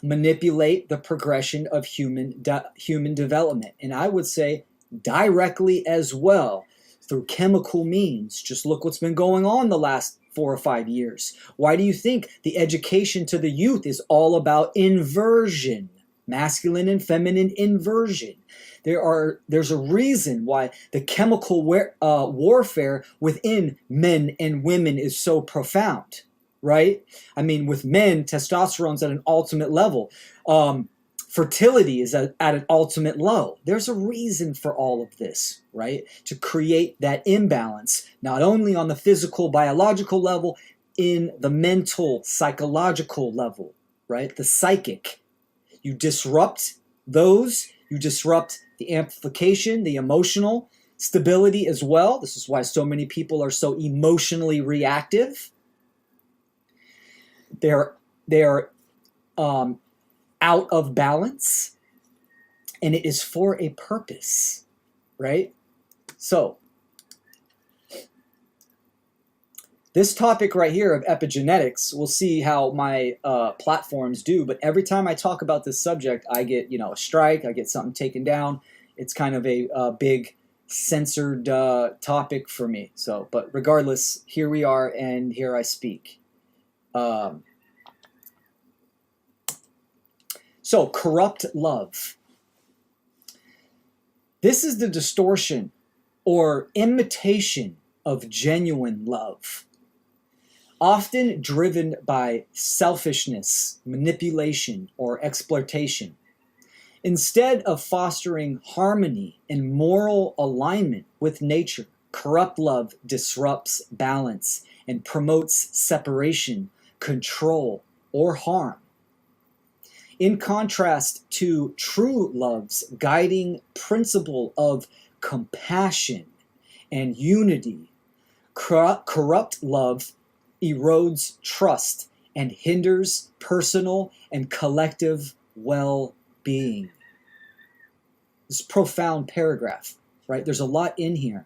manipulate the progression of human development. And I would say directly as well through chemical means. Just look what's been going on the last 4 or 5 years. Why do you think the education to the youth is all about inversion? Masculine and feminine inversion. There's a reason why the chemical warfare within men and women is so profound, right? I mean, with men, testosterone's at an ultimate level. Fertility is at an ultimate low. There's a reason for all of this, right? To create that imbalance, not only on the physical, biological level, in the mental, psychological level, right? The psychic. You disrupt those, you disrupt the amplification, the emotional stability as well. This is why so many people are so emotionally reactive. They're out of balance, and it is for a purpose, right? So, this topic right here of epigenetics, we'll see how my platforms do, but every time I talk about this subject, I get, a strike, I get something taken down. It's kind of a big censored topic for me. So, but regardless, here we are, and here I speak. So, corrupt love. This is the distortion or imitation of genuine love, often driven by selfishness, manipulation, or exploitation. Instead of fostering harmony and moral alignment with nature, corrupt love disrupts balance and promotes separation, control, or harm. In contrast to true love's guiding principle of compassion and unity, corrupt love erodes trust and hinders personal and collective well-being. This is a profound paragraph, right? There's a lot in here.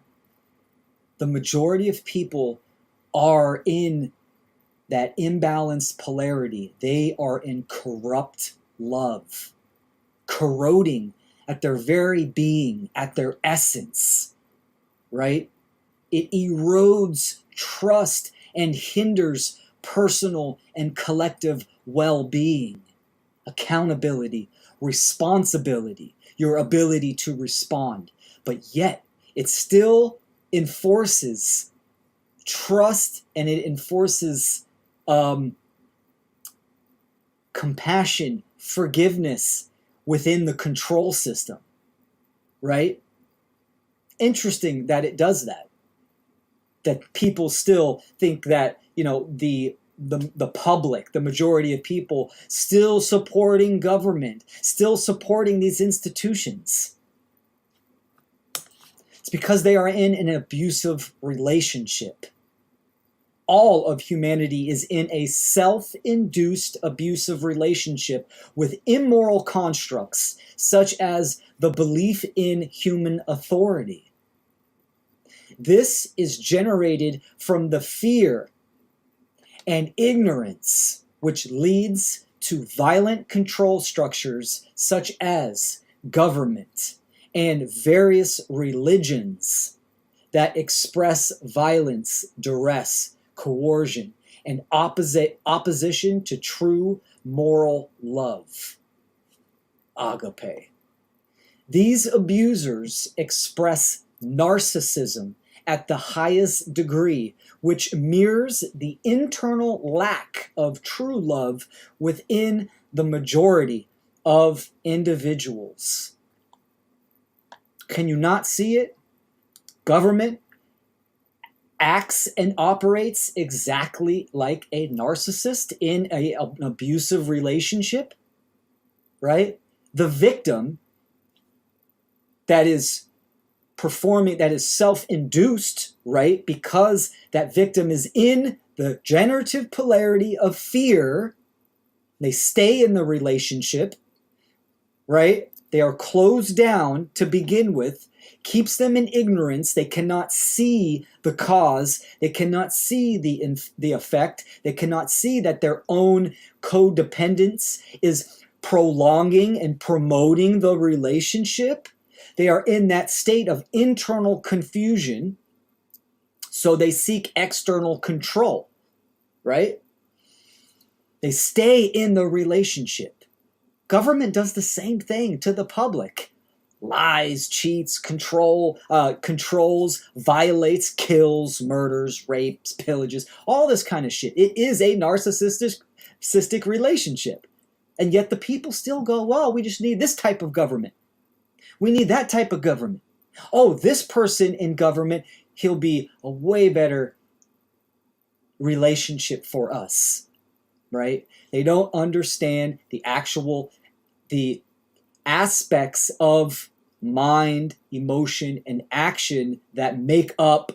The majority of people are in that imbalanced polarity. They are in corrupt love, corroding at their very being, at their essence, right? It erodes trust and hinders personal and collective well-being, accountability, responsibility, your ability to respond. But yet, it still enforces trust, and it enforces compassion, forgiveness within the control system, right? Interesting that it does that. That people still think that, the public, the majority of people, still supporting government, still supporting these institutions. It's because they are in an abusive relationship. All of humanity is in a self-induced abusive relationship with immoral constructs, such as the belief in human authority. This is generated from the fear and ignorance, which leads to violent control structures such as government and various religions that express violence, duress, coercion, and opposition to true moral love. Agape. These abusers express narcissism at the highest degree, which mirrors the internal lack of true love within the majority of individuals. Can you not see it? Government acts and operates exactly like a narcissist in an abusive relationship, right? The victim that is performing, that is self-induced, right? Because that victim is in the generative polarity of fear. They stay in the relationship, right? They are closed down to begin with, keeps them in ignorance. They cannot see the cause. They cannot see the effect. They cannot see that their own codependence is prolonging and promoting the relationship. They are in that state of internal confusion, so they seek external control, right? They stay in the relationship. Government does the same thing to the public. Lies, cheats, controls, violates, kills, murders, rapes, pillages, all this kind of shit. It is a narcissistic relationship. And yet the people still go, well, we just need this type of government. We need that type of government. Oh, this person in government, he'll be a way better relationship for us, right? They don't understand the aspects of mind, emotion, and action that make up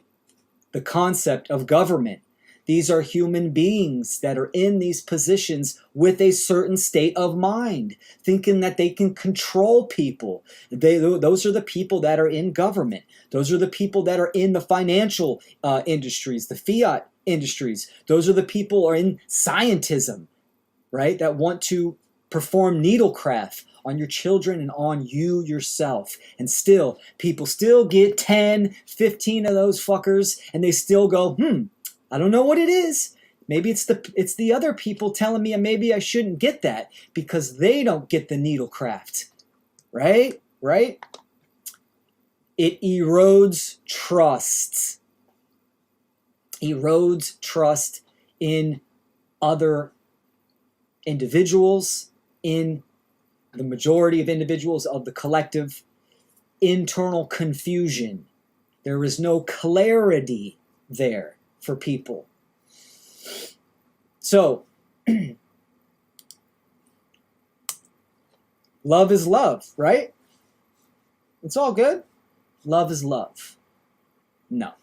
the concept of government. These are human beings that are in these positions with a certain state of mind, thinking that they can control people. Those are the people that are in government. Those are the people that are in the financial industries, the fiat industries. Those are the people who are in scientism, right, that want to perform needlecraft on your children and on you yourself. And still, people still get 10, 15 of those fuckers, and they still go, I don't know what it is. Maybe it's the other people telling me maybe I shouldn't get that because they don't get the needlecraft, right? Right? It erodes trust. Erodes trust in other individuals, in the majority of individuals of the collective. Internal confusion. There is no clarity there for people. So, love is love, right? It's all good. Love is love. No.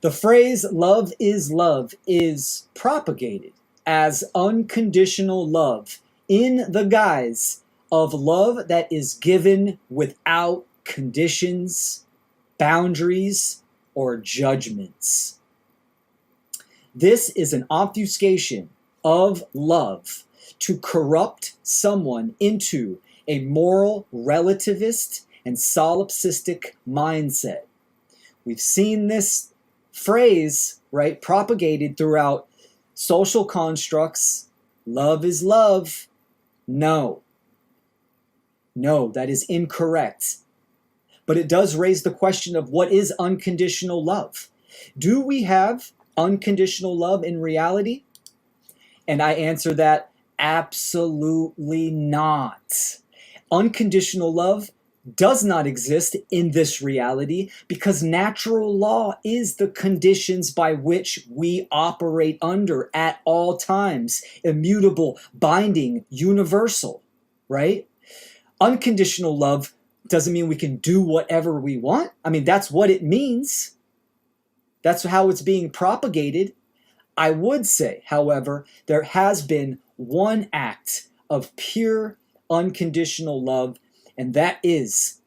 The phrase love is propagated as unconditional love in the guise of love that is given without conditions, boundaries, or judgments. This is an obfuscation of love to corrupt someone into a moral relativist and solipsistic mindset. We've seen this phrase, right, propagated throughout social constructs. Love is love. No, that is incorrect. But it does raise the question of what is unconditional love? Do we have unconditional love in reality? And I answer that absolutely not. Unconditional love does not exist in this reality because natural law is the conditions by which we operate under at all times. Immutable, binding, universal, right? Unconditional love doesn't mean we can do whatever we want. I mean, that's what it means. That's how it's being propagated. I would say, however, there has been one act of pure unconditional love, and that is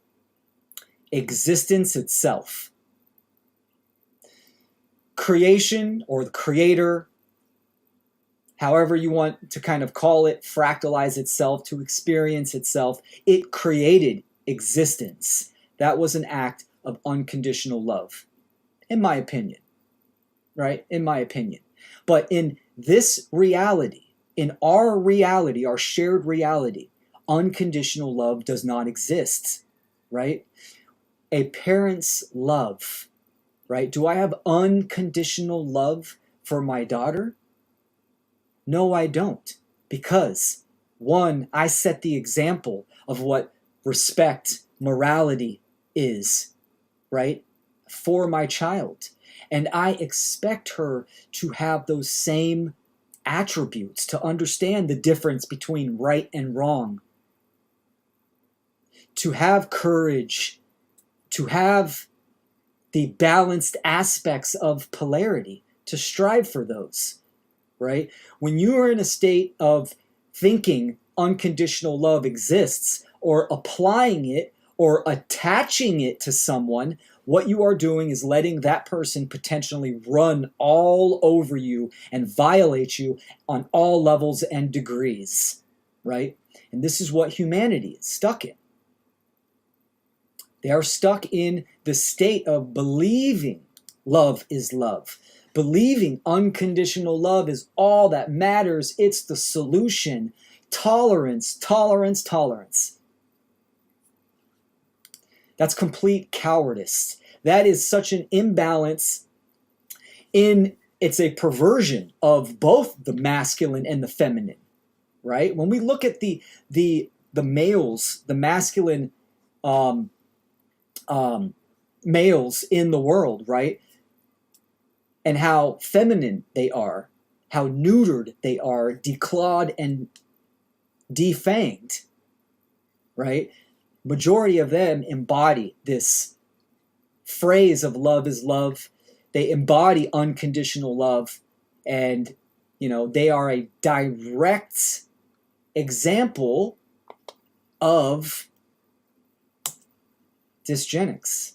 existence itself. Creation, or the creator, however you want to kind of call it, fractalize itself, to experience itself, it created existence. That was an act of unconditional love, in my opinion, right? In my opinion. But in this reality, in our reality, our shared reality, unconditional love does not exist. right? A parent's love, right? Do I have unconditional love for my daughter? No, I don't. Because, one, I set the example of what respect, morality is, right? For my child. And I expect her to have those same attributes, to understand the difference between right and wrong, to have courage, to have the balanced aspects of polarity, to strive for those, right? When you are in a state of thinking unconditional love exists, or applying it, or attaching it to someone, what you are doing is letting that person potentially run all over you and violate you on all levels and degrees, right? And this is what humanity is stuck in. They are stuck in the state of believing love is love, believing unconditional love is all that matters. It's the solution. Tolerance, tolerance, tolerance. That's complete cowardice. That is such an imbalance it's a perversion of both the masculine and the feminine, right? When we look at the males, the masculine males in the world, right? And how feminine they are, how neutered they are, declawed and defanged, right? Majority of them embody this phrase of love is love. They embody unconditional love, and they are a direct example of dysgenics.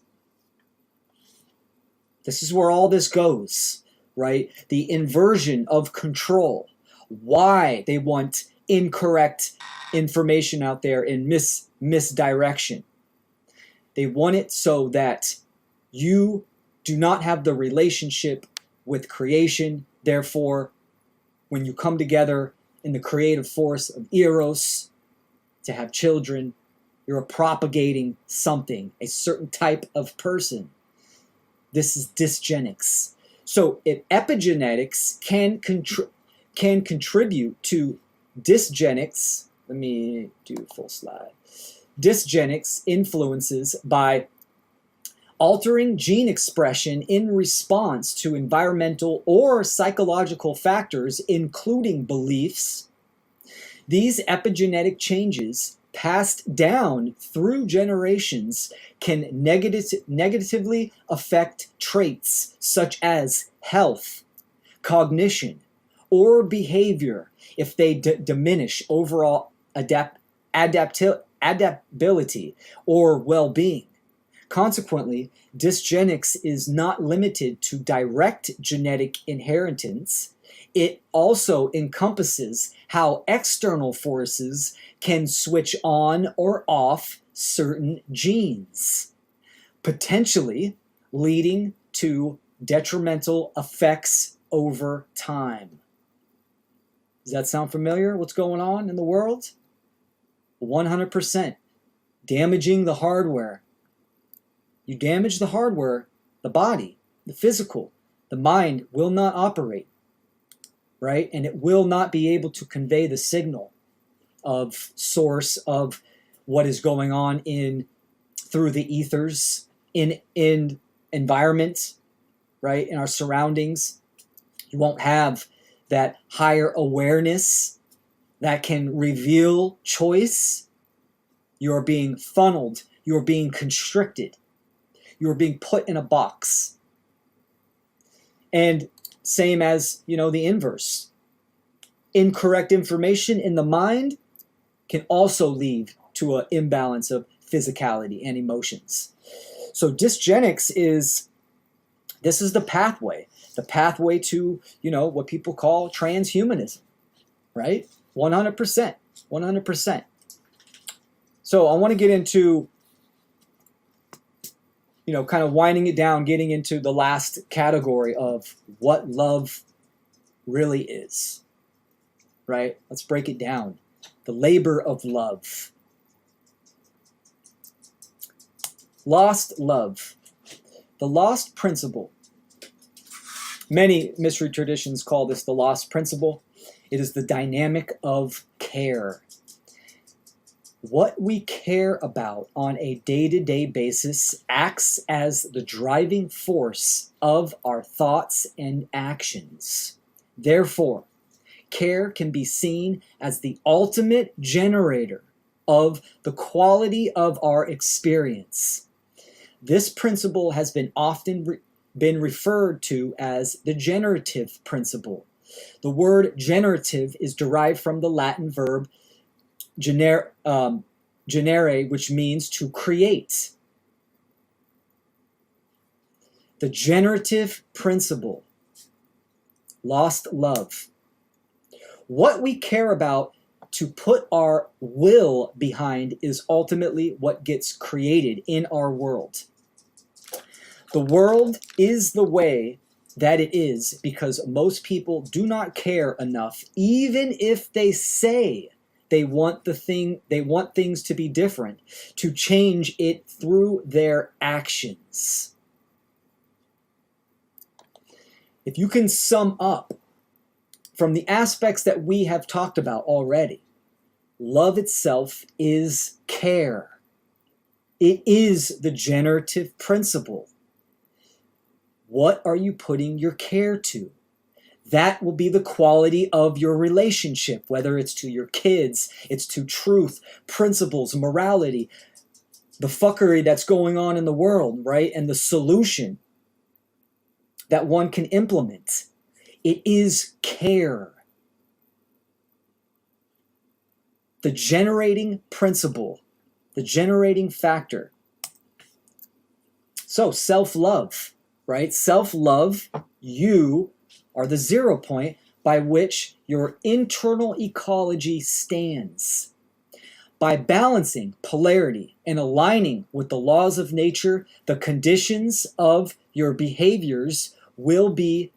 This is where all this goes, right? The inversion of control. Why they want incorrect information out there in misdirection. They want it so that you do not have the relationship with creation. Therefore, when you come together in the creative force of Eros to have children, you're propagating something, a certain type of person. This is dysgenics. So if epigenetics can contribute to dysgenics, let me do full slide. Dysgenics influences by altering gene expression in response to environmental or psychological factors, including beliefs. These epigenetic changes passed down through generations can negatively affect traits such as health, cognition, or behavior if they diminish overall adaptability or well-being. Consequently, dysgenics is not limited to direct genetic inheritance. It also encompasses how external forces can switch on or off certain genes, potentially leading to detrimental effects over time. Does that sound familiar? What's going on in the world? 100%. Damaging the hardware. You damage the hardware, the body, the physical, the mind will not operate, right? And it will not be able to convey the signal of source of what is going on through the ethers, in environment, right? In our surroundings. You won't have that higher awareness that can reveal choice. You're being funneled. You're being constricted. You're being put in a box. And same as, the inverse. Incorrect information in the mind can also lead to an imbalance of physicality and emotions. So dysgenics is the pathway to, what people call transhumanism, right? 100%, 100%. So I want to get into, kind of winding it down, getting into the last category of what love really is, right? Let's break it down. The labor of love. Lost love. The lost principle. Many mystery traditions call this the lost principle. It is the dynamic of care. What we care about on a day-to-day basis acts as the driving force of our thoughts and actions. Therefore, care can be seen as the ultimate generator of the quality of our experience. This principle has been often been referred to as the generative principle. The word generative is derived from the Latin verb generare, which means to create. The generative principle, lost love. What we care about to put our will behind is ultimately what gets created in our world. The world is the way that it is because most people do not care enough, even if they say they want things to be different, to change it through their actions. If you can sum up from the aspects that we have talked about already, love itself is care. It is the generative principle. What are you putting your care to? That will be the quality of your relationship, whether it's to your kids, it's to truth, principles, morality, the fuckery that's going on in the world, right? And the solution that one can implement. It is care. The generating principle, the generating factor. So self-love, right? Self-love, you are the 0 point by which your internal ecology stands. By balancing polarity and aligning with the laws of nature, the conditions of your behaviors will be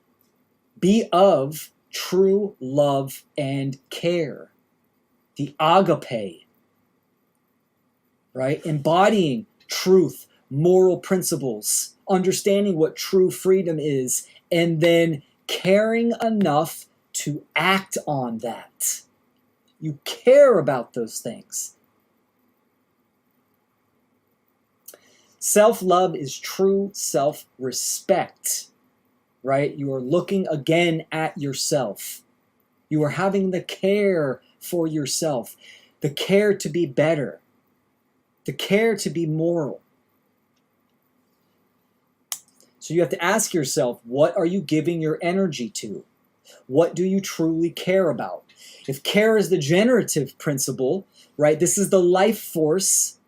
of true love and care. The agape, right? Embodying truth, moral principles, understanding what true freedom is, and then caring enough to act on that. You care about those things. Self-love is true self-respect, right? You are looking again at yourself. You are having the care for yourself, the care to be better, the care to be moral. So you have to ask yourself, what are you giving your energy to? What do you truly care about? If care is the generative principle, right, this is the life force,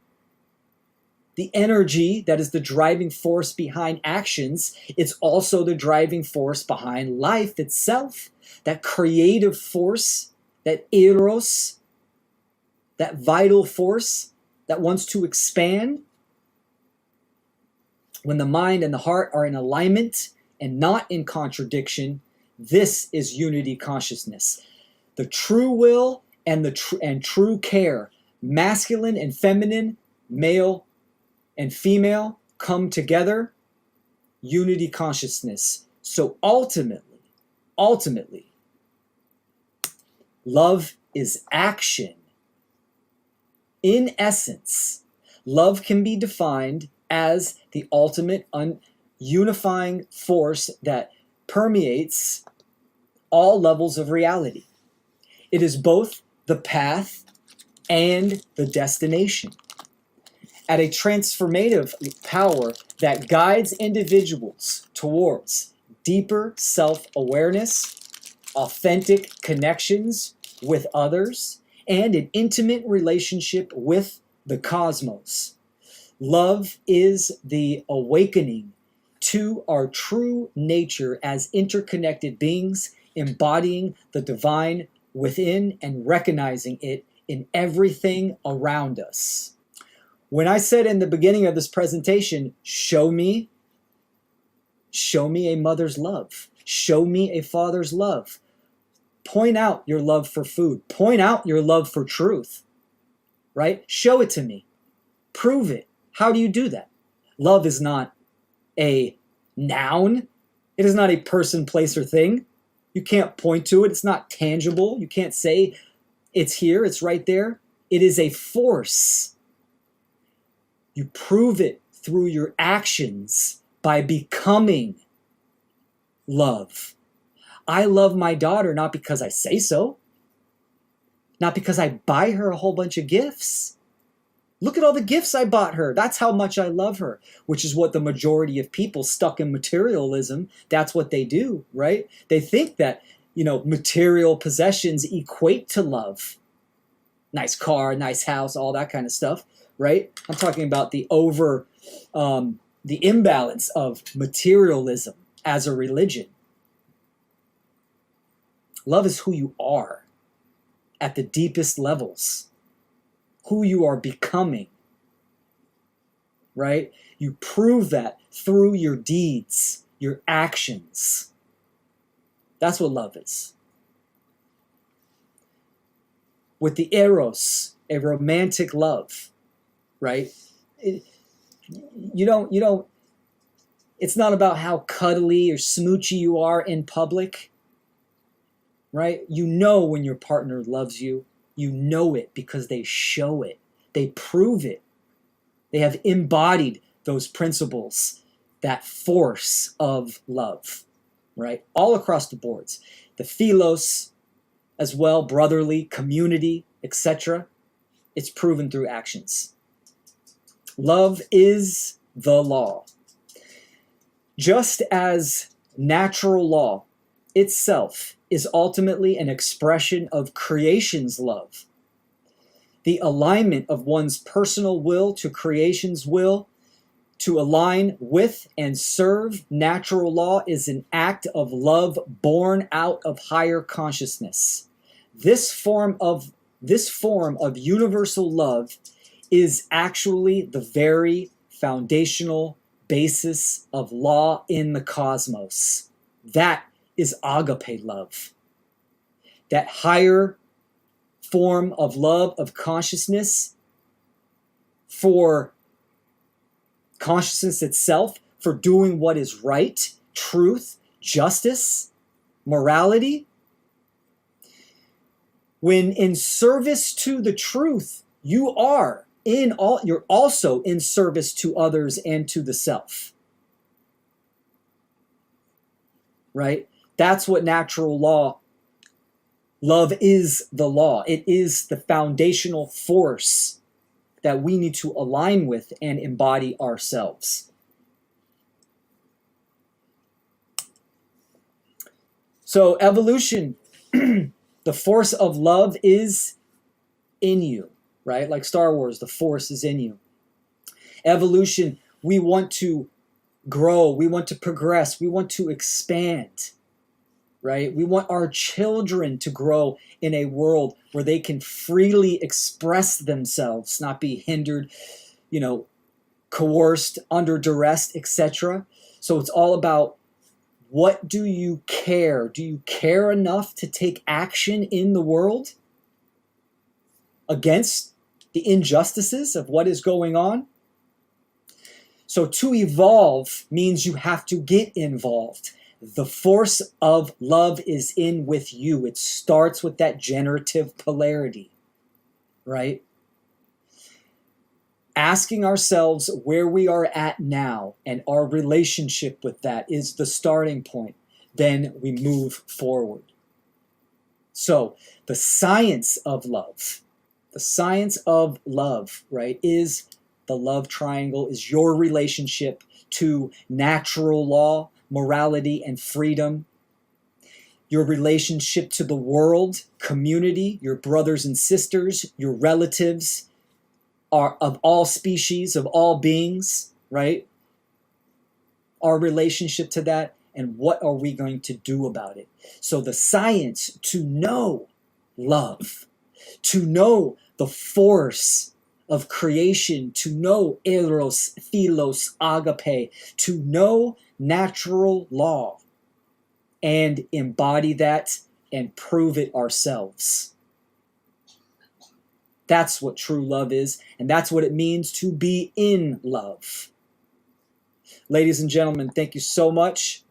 the energy that is the driving force behind actions. It's also the driving force behind life itself, that creative force, that Eros, that vital force that wants to expand. When the mind and the heart are in alignment and not in contradiction, this is unity consciousness. The true will and true care, masculine and feminine, male and female come together, unity consciousness. So ultimately, love is action. In essence, love can be defined as the ultimate unifying force that permeates all levels of reality. It is both the path and the destination. At a transformative power that guides individuals towards deeper self-awareness, authentic connections with others, and an intimate relationship with the cosmos. Love is the awakening to our true nature as interconnected beings, embodying the divine within and recognizing it in everything around us. When I said in the beginning of this presentation, show me a mother's love, show me a father's love, point out your love for food, point out your love for truth, right? Show it to me, prove it. How do you do that? Love is not a noun. It is not a person, place, or thing. You can't point to it. It's not tangible. You can't say it's here, it's right there. It is a force. You prove it through your actions by becoming love. I love my daughter not because I say so, not because I buy her a whole bunch of gifts. Look at all the gifts I bought her. That's how much I love her, which is what the majority of people stuck in materialism, that's what they do, right? They think that, material possessions equate to love. Nice car, nice house, all that kind of stuff, right? I'm talking about the imbalance of materialism as a religion. Love is who you are at the deepest levels, who you are becoming, right? You prove that through your deeds, your actions. That's what love is. With the Eros, a romantic love, right? It's not about how cuddly or smoochy you are in public, right? You know when your partner loves you. You know it because they show it. They prove it. They have embodied those principles, that force of love, right? All across the boards. The Philos as well, brotherly, community, etc. It's proven through actions. Love is the law. Just as natural law itself is ultimately an expression of creation's love, the alignment of one's personal will to creation's will to align with and serve natural law is an act of love born out of higher consciousness. This form of universal love is actually the very foundational basis of law in the cosmos. That is agape love. That higher form of love, of consciousness, for consciousness itself, for doing what is right, truth, justice, morality. When in service to the truth, you're also in service to others and to the self. Right? That's what natural law. Love is the law. It is the foundational force that we need to align with and embody ourselves. So evolution, the force of love is in you, right? Like Star Wars, the force is in you. Evolution, we want to grow, we want to progress, we want to expand, right? We want our children to grow in a world where they can freely express themselves, not be hindered, coerced, under duress, etc. So it's all about, what do you care? Do you care enough to take action in the world against the injustices of what is going on? So to evolve means you have to get involved. The force of love is in with you. It starts with that generative polarity, right? Asking ourselves where we are at now and our relationship with that is the starting point. Then we move forward. So the science of love, right, is the love triangle, is your relationship to natural law, morality, and freedom. Your relationship to the world, community, your brothers and sisters, your relatives, are of all species, of all beings, right? Our relationship to that, and what are we going to do about it? So the science to know love, to know the force of creation, to know Eros, Philos, Agape, to know natural law and embody that and prove it ourselves. That's what true love is, and that's what it means to be in love. Ladies and gentlemen, thank you so much